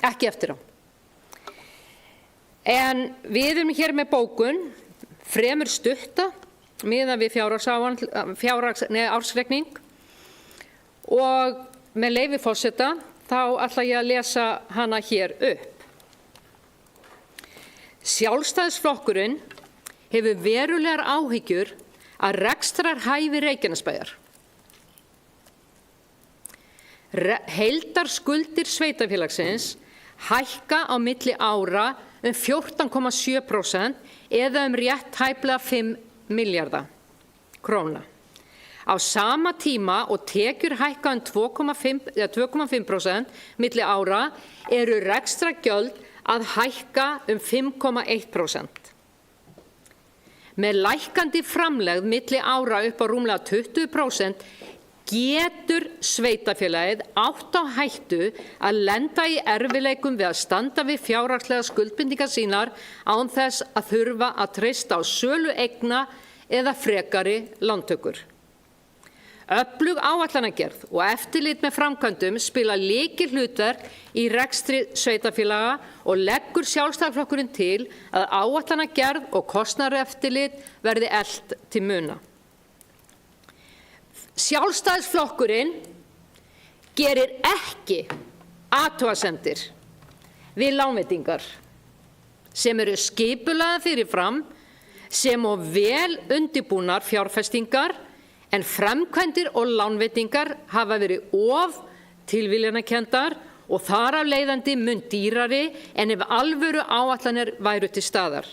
Ekki eftir á. En við erum hér með bókun, fremur stutta, miðað við ársreikning og með leyfi forseta þá ætla ég að lesa hana hér upp. Sjálfstæðisflokkurinn hefur verulegar áhyggjur að rekstrarhæfi Reykjanesbæjar. Heildarskuldir sveitarfélagsins hækka á milli ára 14,7% eða rétt tæplega 5 milljarða króna. Á sama tíma og tekjur hækka 2,5% milli ára eru rekstrargjöld að hækka 5,1%. Með lækkandi framlegð milli ára upp á rúmlega 20% getur sveitarfélagið átt á hættu að lenda í erfiðleikum við að standa við fjárhagslegar skuldbindingar sínar án þess að þurfa að treysta á sölu eigna eða frekari lántökur. Öflug áætlanagerð og eftirlit með framkvæmdum spila lykilhlutverk í rekstri sveitarfélaga og leggur Sjálfstæðisflokkurinn til að áætlanagerð og kostnaðareftirlit verði eflt til muna. Sjálfstæðisflokkurinn gerir ekki athugasemdir við lánveitingar sem eru skipulagðar fyrirfram sem og vel undirbúnar fjárfestingar en framkvæmdir og lánveitingar hafa verið of tilviljanakenndar og þar af leiðandi mun dýrari en ef alvöru áætlanir væru til staðar.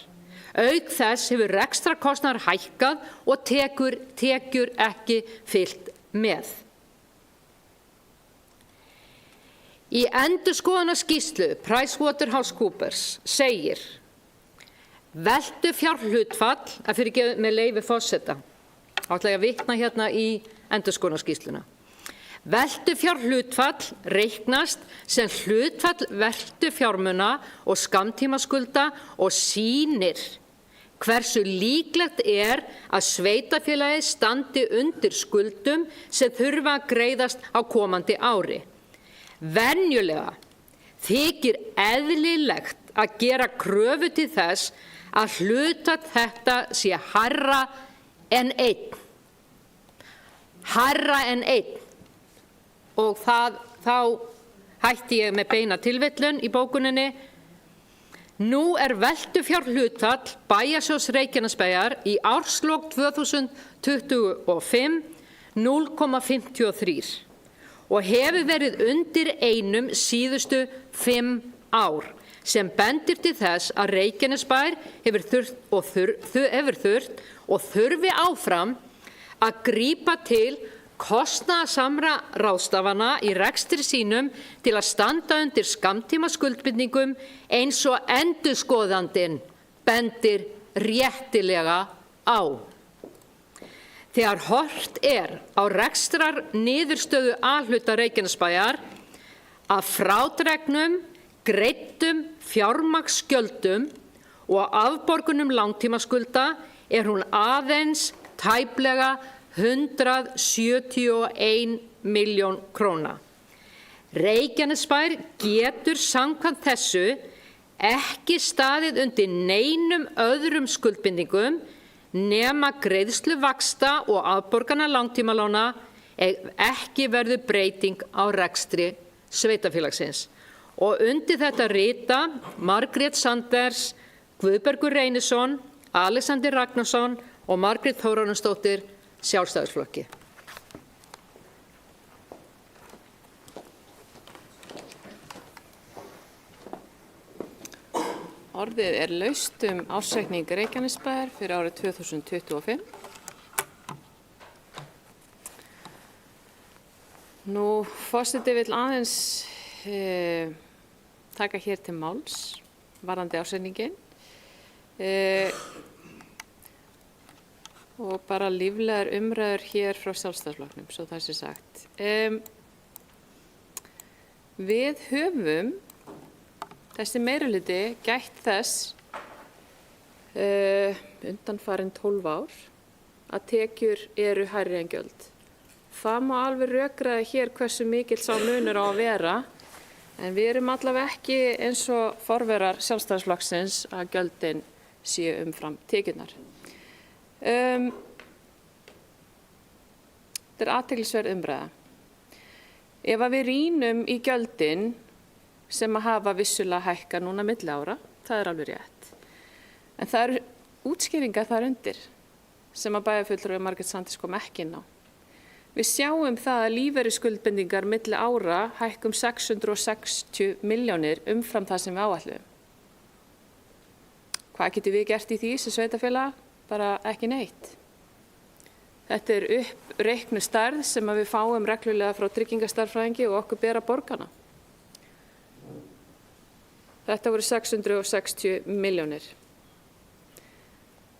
Auk þess hefur rekstrarkostnaður hækkað og tekjur ekki fylgt með. Í endurskoðunarskýrslu PricewaterhouseCoopers segir veltufjárhlutfall, með leyfi forseta, ætla ég að vitna hérna í endurskoðunarskýrsluna. Veltufjárhlutfall reiknast sem hlutfall veltufjármuna og skammtímaskulda og sýnir hversu líklegt að sveitarfélagið standi undir skuldum sem þurfa að greiðast á komandi ári. Venjulega þykir eðlilegt að gera kröfu til þess að hlutfall þetta sé hærra en 1. Hærra en 1. Og þá hætti ég með beina tilvitnun í bókuninni. Nú veltufjárhlutfall Bæjarsjóðs Reykjanesbæjar í árslok 2025 0,53 og hefur verið undir 1 síðustu 5 ár sem bendir til þess að Reykjanesbær hefur þurft og þurfi áfram að grípa til kostnaðarsamra ráðstafana í rekstri sínum til að standa undir skammtímaskuldbindingum eins og endurskoðandinn bendir réttilega á. Þegar horft á rekstrarniðurstöðu A-hluta Reykjanesbæjar að frádregnum greiddum fjármagnsgjöldum og afborgunum langtímaskulda hún aðeins tæplega 171 milljón króna. Reykjanesbær getur samkvæmt þessu ekki staðið undir neinum öðrum skuldbindingum nema greiðslu vaxta og afborgana langtímalána ekki verður breyting á rekstri sveitarfélagsins. Og undir þetta rita Margrét Sanders, Guðbergur Reynisson, Alexander Ragnarsson og Margrét Þórarinsdóttir, Sjálfstæðisflokki. Orðið er laust ársreikning Reykjanesbæjar fyrir árið 2025. Nú, forseti vill aðeins taka hér til máls varðandi ársreikninginn og bara líflegar umræður hér frá Sjálfstæðisflokknum, svo það sé sagt. Við höfum þessi meirihluti gætt þess undanfarin 12 ár að tekjur eru hærri en gjöld. Það má alveg rökræða hér hversu mikill sá munur á að vera, en við erum allavega ekki eins og forverar Sjálfstæðisflokksins að gjöldin séu umfram tekjurnar. Þetta er athyglisverð umræða. Ef að við rýnum í gjöldin sem að hafa vissulega hækkað núna milli ára, það er alveg rétt. En það eru útskýringar þar undir sem að bæjarfulltrúi Margrét Sanders kom ekki inn á. Við sjáum það að lífeyrisskuldbindingar milli ára hækka 660 milljónir umfram það sem við áætluðum. Hvað getum við gert í því sem sveitarfélag? Bara ekki neitt. Þetta er uppreiknuð stærð sem að við fáum reglulega frá tryggingastarfræðingi og okkur ber að borga hana. Þetta voru 660 milljónir.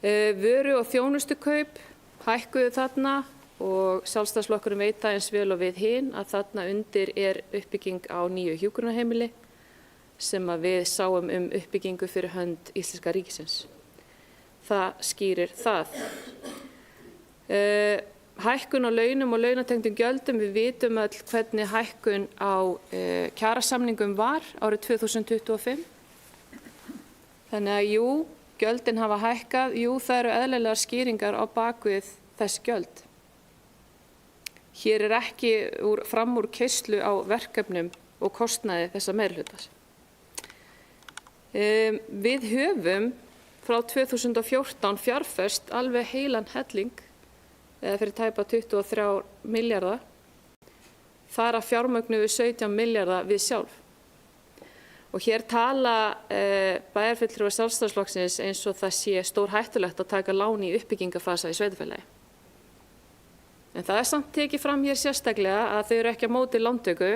Vöru- og þjónustukaup hækkuðu þarna og Sjálfstæðisflokkurinn veit það eins vel og við hin að þarna undir er uppbygging á nýju hjúkrunarheimili sem að við sáum uppbyggingu fyrir hönd Íslenska ríkisins. Það skýrir það. Hækkun á launum og launatengdum gjöldum, við vitum öll hvernig hækkun á kjarasamningum var árið 2025. Þannig að jú, gjöldin hafa hækkað, jú, það eru eðlilegar skýringar á bakvið þessi gjöld. Hér er ekki fram úr keyrslu á verkefnum og kostnaði þessa meirihlutar. Við höfum frá 2014 fjárfest alveg heilan helling eða fyrir tæpa 23 milljarða. Þar að fjármögnu við 17 milljarða við sjálf. Og hér tala bæjarfulltrúar Sjálfstæðisflokksins eins og það sé stórhættulegt að taka lán í uppbyggingafasa í sveitarfélagi. En það er samt tekið fram hér sérstaklega að þau eru ekki á móti lántöku.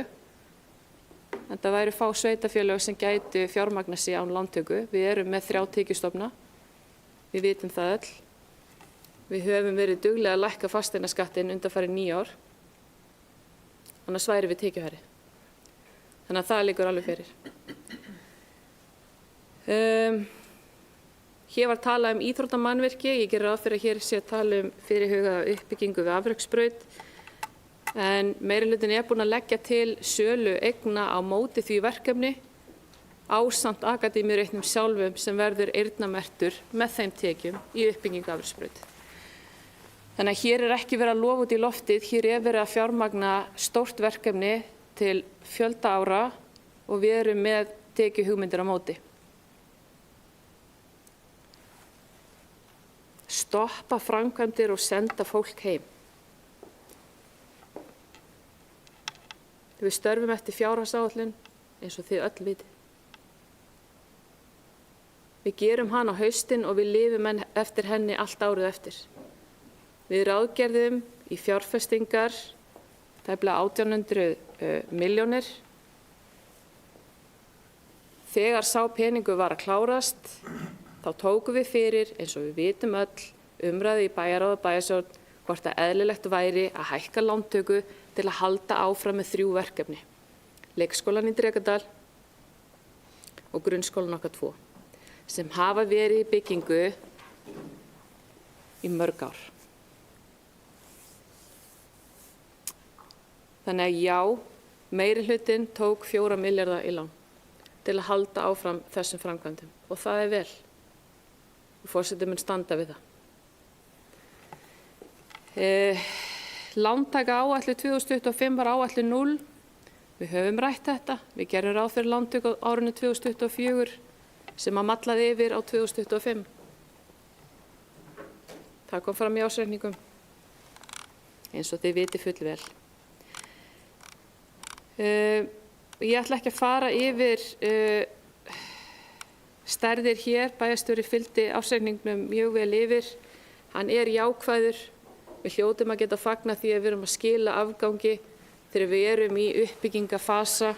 En það væri fá sveitarfélög sem gætu fjármagna sig án lántöku. Við erum með 3 tekjustofna. Við vitum það öll. Við höfum verið duglega að lækka fasteignaskattinn undanfarin 9 ár. Annars væri við tekjuhærri. Þannig að það liggur alveg fyrir. Hér var talað íþróttamannvirki. Ég gerir ráð fyrir að hér sé að tala fyrirhugaða uppbyggingu við afreksbraut. En meirihlutinn er búinn að leggja til sölu eigna á móti því verkefni ásamt akademíureitnum sjálfum sem verður eyrnamerktur með þeim tekjum í uppbyggingu afreksbraut. Þannig að hér er ekki verið að lofa út í loftið, hér er verið að fjármagna stórt verkefni til fjölda ára og við erum með tekjuhugmyndir á móti. Stoppa framkvæmdir og senda fólk heim. Við störfum eftir fjárhagsáætlun eins og þið öll vitið. Við gerum hana á haustin og við lifum eftir henni allt árið eftir. Við ráðgerðum í fjárfestingar tæplega 1800 milljónir. Þegar sá peningur var að klárast, þá tókum við fyrir, eins og við vitum öll, umræðu í bæjarráð og bæjarstjórn hvort að eðlilegt væri að hækka lántöku til að halda áfram með 3 verkefni. Leikskólan í Drekadal og grunnskólan okkar 2, sem hafa verið í byggingu í mörg ár. Þannig að já, meirihlutinn tók 4 milljarða í lán til að halda áfram þessum framkvæmdum og það er vel. Og forseti mun standa við það. Lántaka áætlun 2025 var áætlun 0. Við höfum rætt þetta. Við gerum ráð fyrir lántöku á árinu 2024 sem að mallaði yfir á 2025. Það kom fram í ársreikningum, eins og þið viti fullvel. Ég ætla ekki að fara yfir stærðir hér. Bæjarstjóri fylgdi ársreikningnum mjög vel yfir. Hann er jákvæður. Við hljótum að geta fagna því að við erum að skila afgangi þegar við erum í uppbyggingafasa,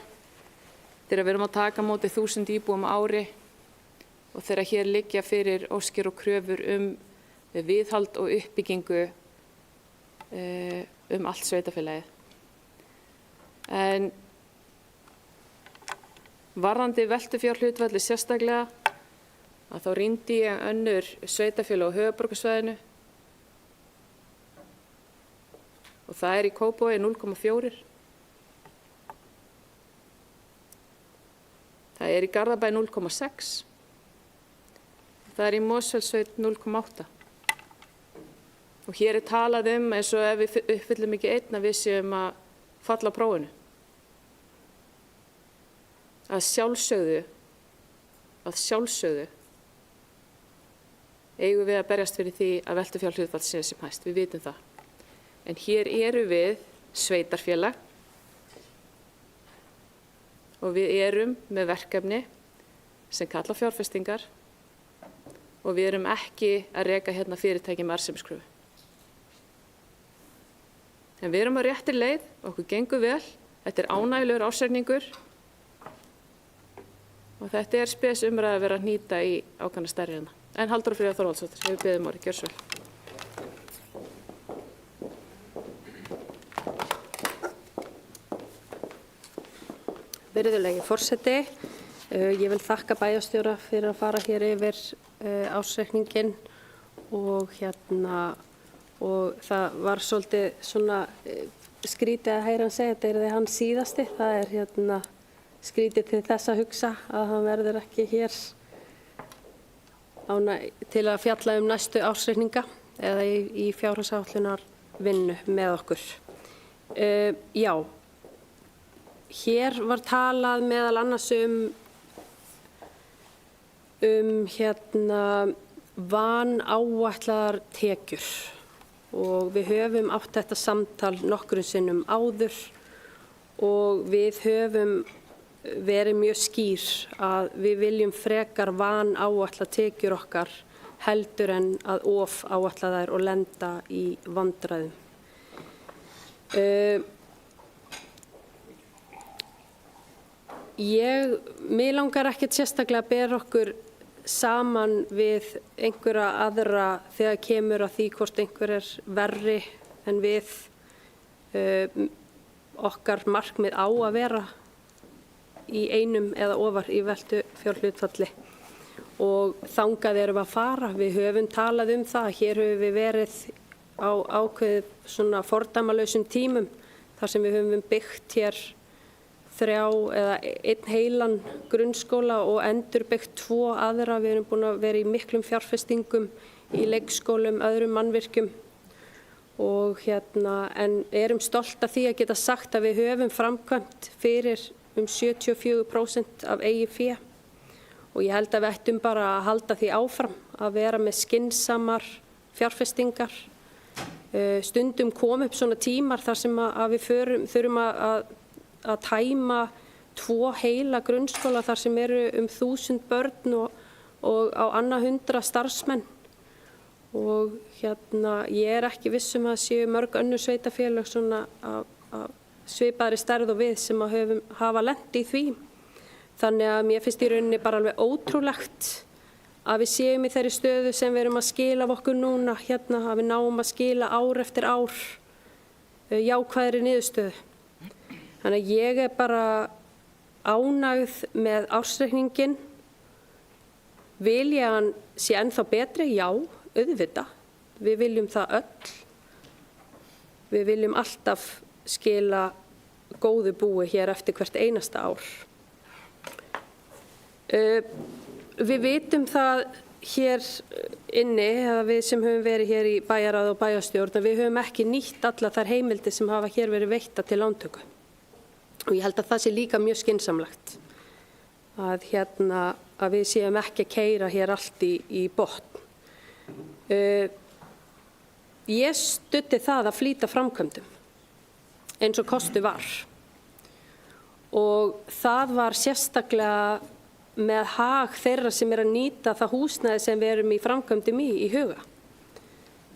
þegar við erum að taka á móti 1000 íbúum á ári og þegar hér liggja fyrir óskir og kröfur viðhald og uppbyggingu allt sveitarfélagið. En varðandi veltufjárhlutfalli sérstaklega, að þá rýndi ég önnur sveitarfélög á höfuðborgarsvæðinu og það er í Kópavogi 0,4. Það er í Garðabæ 0,6. Það er í Mosfellssveit 0,8. Og hér er talað eins og ef við uppfyllum ekki einn að við séum að falla á prófinu. Að sjálfsögðu eigum við að berjast fyrir því að veltufjárhlutfall sé sem hæst. Við vitum það. En hér eru við sveitarfélag og við erum með verkefni sem kalla fjárfestingar og við erum ekki að reka hérna fyrirtæki með arðsemiskröfu. En við erum á réttri leið, okkur gengur vel, þetta er ánægjulegur ársreikningur og þetta er spes umræða að vera að hnýta í ákveðna stærri hérna. En Halldóra Fríða Þorvaldsdóttir, við biðjum orðið, gjörðu svo vel. Virðulegi forseti, ég vil þakka bæjarstjóra fyrir að fara hér yfir ársreikninginn og það var svolítið svona skrítið að heyra hann segja, þetta er hans síðasti, það er skrítið til þess að hugsa að hann verður ekki hér til að fjalla næstu ársreikninga eða í fjárhagsáætlunar vinnu með okkur. Já. Hér var talað meðal annars vanáætlaðar tekjur og við höfum átt þetta samtal nokkrum sinnum áður og við höfum verið mjög skýr að við viljum frekar vanáætla tekjur okkar heldur en að ofáætla þær og lenda í vandræðum. Mig langar ekkert sérstaklega að bera okkur saman við einhverja aðra þegar kemur að því hvort einhver er verri en við. Okkar markmið á að vera í einum eða ofar í veltufjárhlutfalli og þangað erum við að fara. Við höfum talað það, hér höfum við verið á ákveðið svona fordæmalausum tímum þar sem við höfum byggt hér 3 eða 1 heilan grunnskóla og endurbyggt 2 aðra. Við erum búin að vera í miklum fjárfestingum í leikskólum, öðrum mannvirkjum og en erum stolt af því að geta sagt að við höfum framkvæmt fyrir 74% af eigin fé og ég held að við ættum bara að halda því áfram að vera með skynsamar fjárfestingar. Stundum kom upp svona tímar þar sem að við þurfum að tæma 2 heila grunnskóla þar sem eru 1000 börn og á annað 100 starfsmenn og ég er ekki viss að séu mörg önnur sveitarfélög svona af svipaðri stærð og við sem hafa lent í því. Þannig að mér finnst í rauninni bara alveg ótrúlegt að við séum í þeirri stöðu sem við erum að skila af okkur núna, að við náum að skila ár eftir ár jákvæðri niðurstöðu. Þannig að ég er bara ánægð með ársreikninginn. Vil ég hann sé ennþá betri? Já, auðvitað. Við viljum það öll. Við viljum alltaf skila góðu búi hér eftir hvert einasta ár. Við vitum það hér inni, eða við sem höfum verið hér í bæjarráði og bæjarstjórn, að við höfum ekki nýtt alla þær heimildir sem hafa hér verið veittar til lántöku. Og ég held að það sé líka mjög skynsamlegt að við séum ekki að keyra hér allt í botn. Ég studdi það að flýta framkvæmdum eins og kostu var. Og það var sérstaklega með hag þeirra sem að nýta það húsnæði sem við erum í framkvæmdum í huga.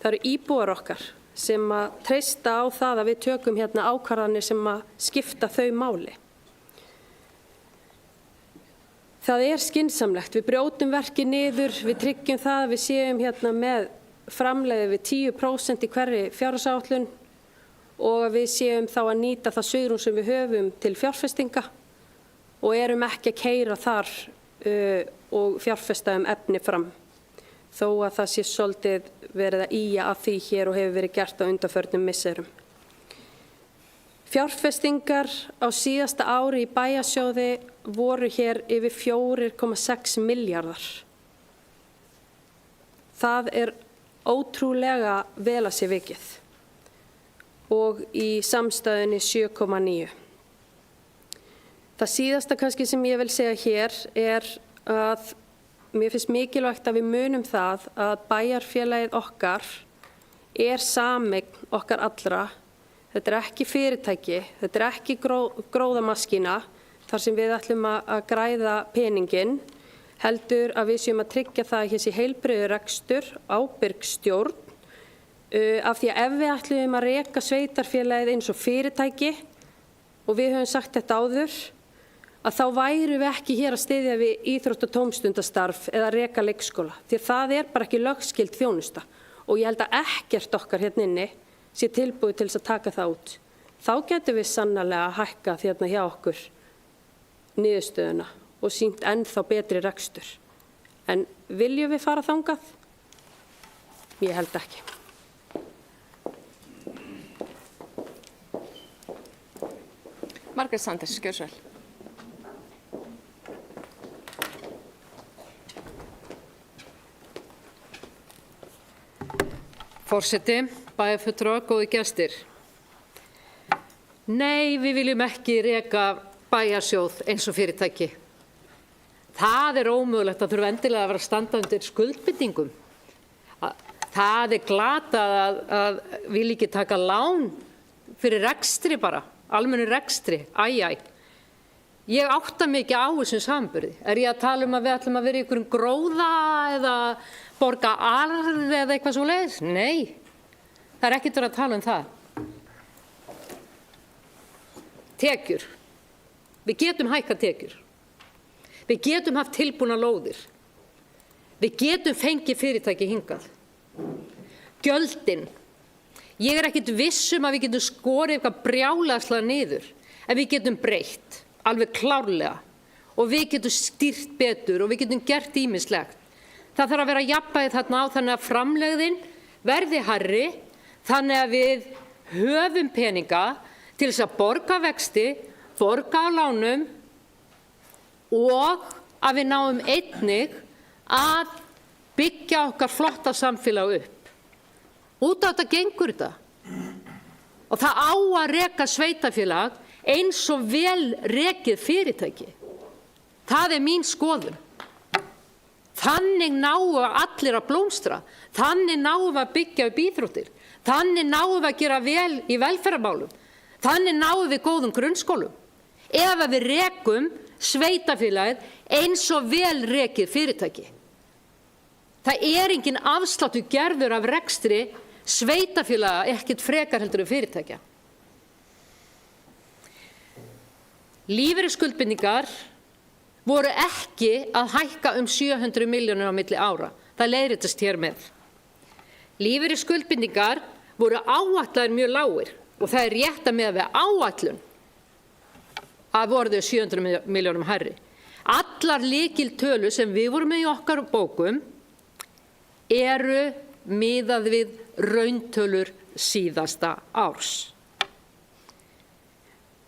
Það eru íbúar okkar sem að treysta á það að við tökum hérna ákvarðanir sem að skipta þau máli. Það er skynsamlegt, við brjótum verkið niður, við tryggjum það að við séum hérna með framleiði við 10% í hverri fjárhagsáætlun og að við séum þá að nýta það svigrúm sem við höfum til fjárfestinga og erum ekki að keyra þar og fjárfesta efni fram. Þó að það sé svolítið verið að ýja að því hér og hefur verið gert á undanförnum misserum. Fjárfestingar á síðasta ári í bæjarsjóði voru hér yfir 4,6 milljarðar. Það er ótrúlega vel að sé vikið og í samstæðunni 7,9. Það síðasta kannski sem ég vil segja hér er að mér finnst mikilvægt að við munum það að bæjarfélagið okkar er sameign okkar allra. Þetta er ekki fyrirtæki, þetta er ekki gróðamaskína þar sem við ætlum að græða peningin, heldur að við séum að tryggja það að hér sé heilbrigður rekstur, ábyrg stjórn, af því að ef við ætlum að reka sveitarfélagið eins og fyrirtæki, og við höfum sagt þetta áður, að þá væru við ekki hér að styðja við íþrótt- og tómstundastarf eða reka leikskóla, því að það er bara ekki lögskyld þjónusta og ég held að ekkert okkar hérna inni sé tilbúið til þess að taka það út. Þá getum við sannarlega hækkað hérna hjá okkur niðurstöðuna og sýnt ennþá betri rekstur. En viljum við fara þangað? Ég held ekki. Margrét Sanders, gjörðu svo vel. Forseti, bæjarfulltrúar, góðir gestir. Nei, við viljum ekki reka bæjarsjóð eins og fyrirtæki. Það er ómögulegt að þurfa endilega að vera að standa undir skuldbindingum. Það er glatað að vilja ekki taka lán fyrir rekstri bara, almennu rekstri, Ég átta mig ekki á þessum samanburði. Er ég að tala að við ætlum að vera í einhverjum gróða eða borga arð eða eitthvað svoleiðis? Nei, það er ekkert verið að tala um það. Tekjur. Við getum hækkað tekjur. Við getum haft tilbúna lóðir. Við getum fengið fyrirtæki hingað. Gjöldin. Ég er ekkert viss að við getum skorið eitthvað brjálæðslega niður, en við getum breytt, alveg klárlega. Og við getum stýrt betur og við getum gert ýmislegt. Það þarf að vera jafnvægi þarna á þannig að framlegðin verði hærri, þannig að við höfum peninga til þess að borga vexti, borga á lánum og að við náum einnig að byggja okkar flotta samfélag upp. Út á þetta gengur þetta. Og það á að reka sveitarfélag eins og vel rekið fyrirtæki. Það er mín skoðun. Þannig náum við allir að blómstra. Þannig náum við að byggja upp íþróttir. Þannig náum við að gera vel í velferðarmálum. Þannig náum við góðum grunnskólum. Ef við rekum sveitarfélagið eins og vel rekið fyrirtæki. Það er engin afsláttur gerður af rekstri sveitarfélaga, ekkert frekar heldur en fyrirtækja. Lífeyrisskuldbindingar voru ekki að hækka 700 milljónir á milli ára. Það leiðréttist hér með. Lífeyrisskuldbindingar voru áætlaðir mjög lágir og það er rétt að miða við áætlun að voru þau 700 milljónum hærri. Allar lykiltölur sem við vorum með í okkar bókum eru miðað við rauntölur síðasta árs.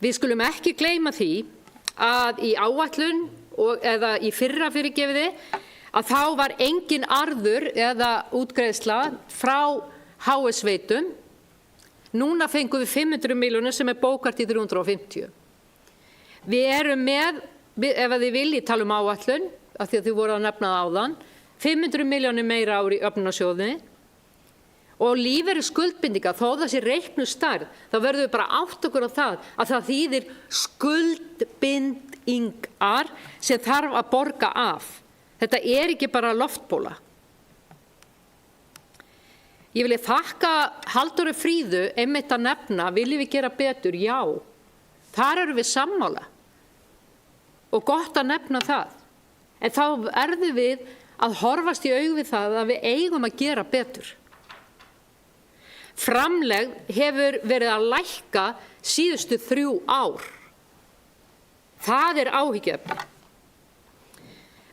Við skulum ekki gleyma því að í áætlun eða í fyrra fyrirgefiði að þá var engin arður eða útgreiðsla frá HS Veitum. Núna fengum við 500 milljónir sem bókart í 350. Við erum með, ef þið viljið tala áætlun, af því að þið voru að nefna það áðan, 500 milljónir meira í jöfnunarsjóði og lífeyri skuldbindinga, þó það sé reiknu stærð, þá verðum við bara átt okkur á það að það þýðir skuldbindingar sem þarf að borga af. Þetta ekki bara loftbóla. Ég vil þakka Halldóri Fríðu einmitt að nefna, viljum við gera betur? Já, þar erum við sammála og gott að nefna það. En þá verðum við að horfast í augu við það að við eigum að gera betur. Framlegð hefur verið að lækka síðustu 3 ár. Það áhyggjuefni.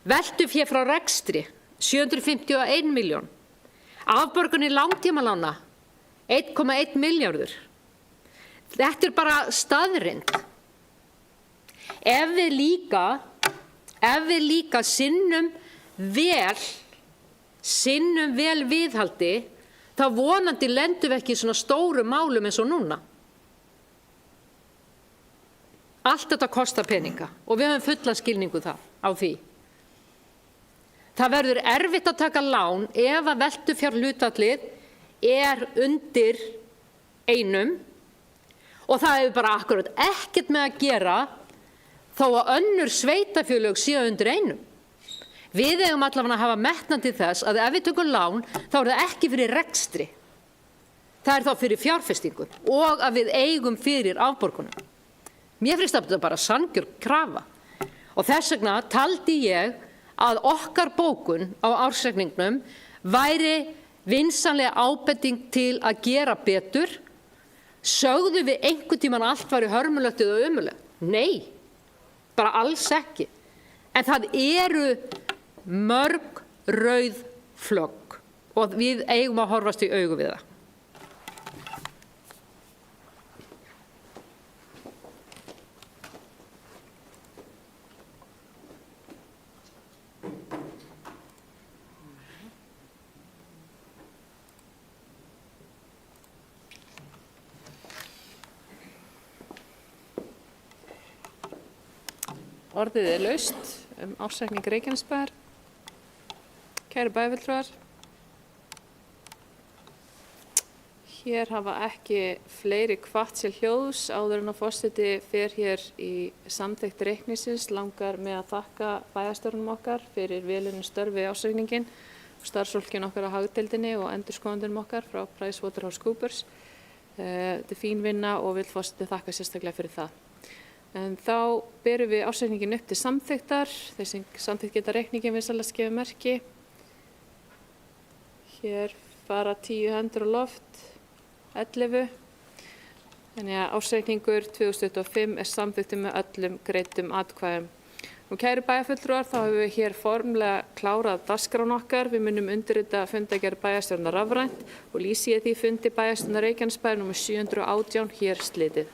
Veltufé frá rekstri, 751 milljón. Afborganir langtímalána, 1,1 milljarður. Þetta bara staðreynd. Ef við líka sinnum vel viðhaldi, þá vonandi lendum við ekki í svona stóru málum eins og núna. Allt þetta kostar peninga og við höfum fulla skilningu á því. Það verður erfitt að taka lán ef að veltufjárhlutfallið undir 1 og það hefur bara akkurat ekkert með að gera þó að önnur sveitarfélög séu undir 1. Við eigum allavega að hafa metnað til þess að ef við tökum lán þá það ekki fyrir rekstri. Það þá fyrir fjárfestingu og að við eigum fyrir afborgunum. Mér finnst þetta bara sanngjörn krafa og þess vegna taldi ég að okkar bókun á ársreikningnum væri vinsamleg ábending til að gera betur. Sögðu við einhvern tímann allt væri hörmulegt eða ömurlegt? Nei, bara alls ekki. En það mörg rauð flögg og við eigum að horfast í augu við það. Orðið laust ársreikning Reykjanesbæjar. Kæru bæjarfulltrúar, hér hafa ekki fleiri hvatt sér hljóðs áður en að forseti fer hér í samþykkt reikningsins. Langar með að þakka bæjarstjórnum okkar fyrir velunum störf við ársreikninginn, starfsfólkinu okkar á hagdeildinni og endurskoðendunum okkar frá PricewaterhouseCoopers. Þetta fín vinna og vil forseti þakka sérstaklega fyrir það. En þá berum við ársreikninginn upp til samþykktar. Þeir sem samþykkt geta reikninginn vinsamlegast gefa merki. Hér fara 10 hendur á loft, 11. Þannig að ársreikningur 2025 samþykktur með öllum greiddum atkvæðum. Kæru bæjarfulltrúar, þá höfum við hér formlega klárað dagskrán okkar. Við munum undirrita fundargerð bæjarstjórnar rafrænt og lýsi ég því fundi bæjarstjórnar Reykjanesbæjar nr. 718 hér slitið.